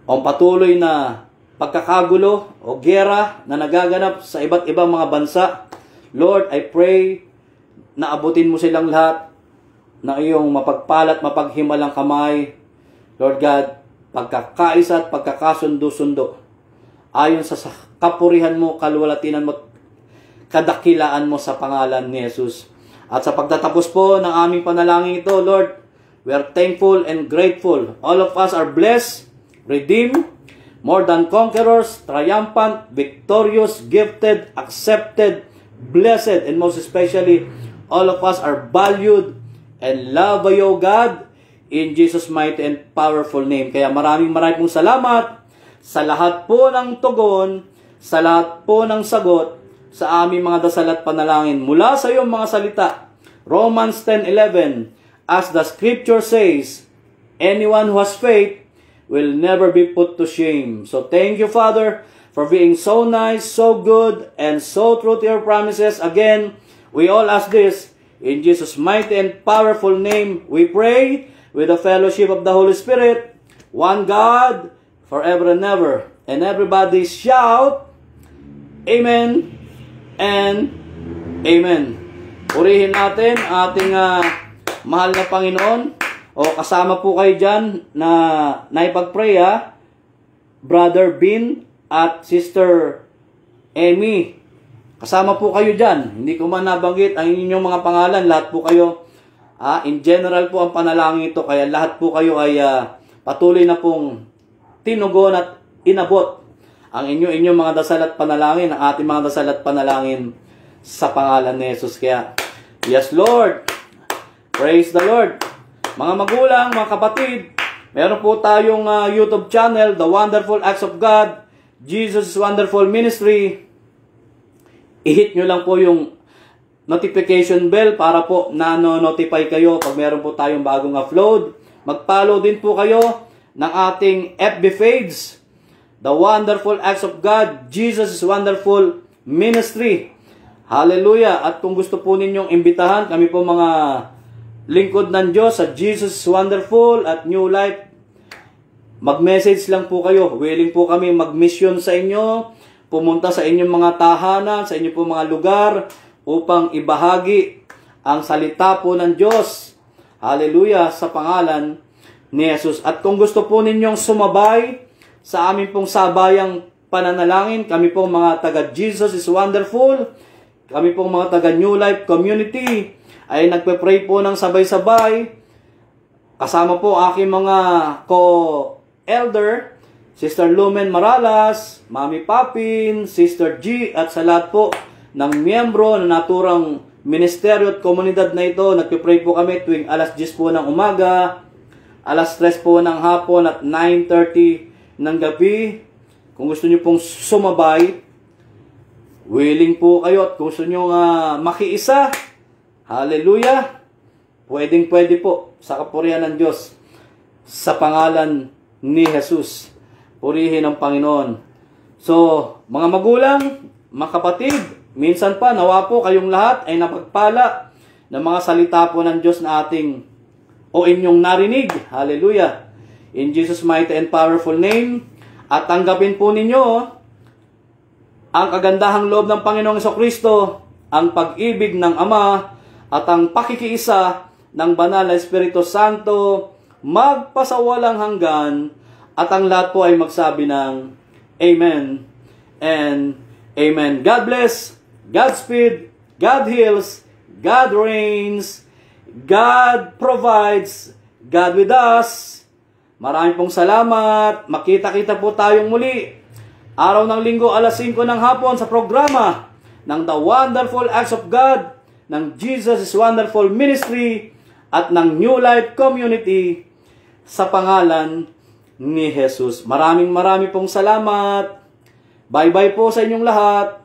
o patuloy na pagkakagulo o gera na nagaganap sa iba't ibang mga bansa. Lord, I pray na abutin mo silang lahat na iyong mapagpalat, mapaghimalang kamay. Lord God, pagkakaisa at pagkakasundo-sundo ayon sa kapurihan mo, kaluwalhatinan mo, kadakilaan mo sa pangalan ni Jesus. At sa pagtatapos po ng aming panalangin ito, Lord, we are thankful and grateful. All of us are blessed, redeemed, more than conquerors, triumphant, victorious, gifted, accepted, blessed, and most especially, all of us are valued and loved by you, God, in Jesus' mighty and powerful name. Kaya maraming pong salamat sa lahat po ng tugon, sa lahat po ng sagot sa aming mga dasal at panalangin mula sa iyong mga salita. Romans 10:11, as the scripture says, anyone who has faith will never be put to shame. So thank you, Father, for being so nice, so good, and so true to your promises. Again, we all ask this in Jesus' mighty and powerful name. We pray with the fellowship of the Holy Spirit, one God, forever and ever. And everybody shout, Amen and Amen. Purihin natin ating mahal na Panginoon. O kasama po kayo dyan na naipag-pray, Brother Bin at Sister Amy. Kasama po kayo dyan. Hindi ko man nabanggit ang inyong mga pangalan. Lahat po kayo, in general po ang panalangin ito. Kaya lahat po kayo ay patuloy na pong tinugon at inabot ang inyong mga dasal at panalangin, ang ating mga dasal at panalangin sa pangalan ni Jesus. Kaya, yes Lord, praise the Lord. Mga magulang, mga kapatid, meron po tayong YouTube channel, The Wonderful Acts of God, Jesus Wonderful Ministry. I-hit nyo lang po yung notification bell para po na-notify kayo pag meron po tayong bagong upload. Mag-follow din po kayo ng ating FB page, The Wonderful Acts of God, Jesus Wonderful Ministry. Hallelujah! At kung gusto po ninyong imbitahan, kami po mga lingkod ng Diyos sa Jesus Wonderful at New Life, mag-message lang po kayo. Willing po kami mag-mission sa inyo, pumunta sa inyong mga tahanan, sa inyong po mga lugar, upang ibahagi ang salita po ng Diyos. Hallelujah! Sa pangalan ni Jesus. At kung gusto po ninyong sumabay sa amin pong sabayang pananalangin, kami po mga taga Jesus is Wonderful, kami pong mga taga New Life Community, ay nagpe-pray po ng sabay-sabay. Kasama po aking mga co-elder, Sister Lumen Maralas, Mami Papin, Sister G, at sa lahat po ng miyembro na naturang ministeryo at komunidad na ito. Nagpe-pray po kami tuwing alas 10 po ng umaga, alas 3 po ng hapon at 9:30 ng gabi. Kung gusto nyo pong sumabay, willing po kayo, at kung gusto nyo makiisa, hallelujah, pwedeng-pwede po sa kapurihan ng Diyos. Sa pangalan ni Jesus, purihin ang Panginoon. So, mga magulang, mga kapatid, minsan pa nawa po kayong lahat ay napagpala ng mga salita po ng Diyos na ating o inyong narinig. Hallelujah. In Jesus' mighty and powerful name. At tanggapin po ninyo ang kagandahang loob ng Panginoong Jesucristo, ang pag-ibig ng Ama, at ang pakikiisa ng Banal na Espiritu Santo, magpasawalang hanggan, at ang lahat po ay magsabi ng Amen and Amen. God bless, Godspeed, God heals, God reigns, God provides, God with us. Maraming pong salamat. Makita-kita po tayong muli araw ng Linggo, alas 5 ng hapon sa programa ng The Wonderful Acts of God, ng Jesus is Wonderful Ministry, at ng New Life Community, sa pangalan ni Jesus. Maraming pong salamat. Bye-bye po sa inyong lahat.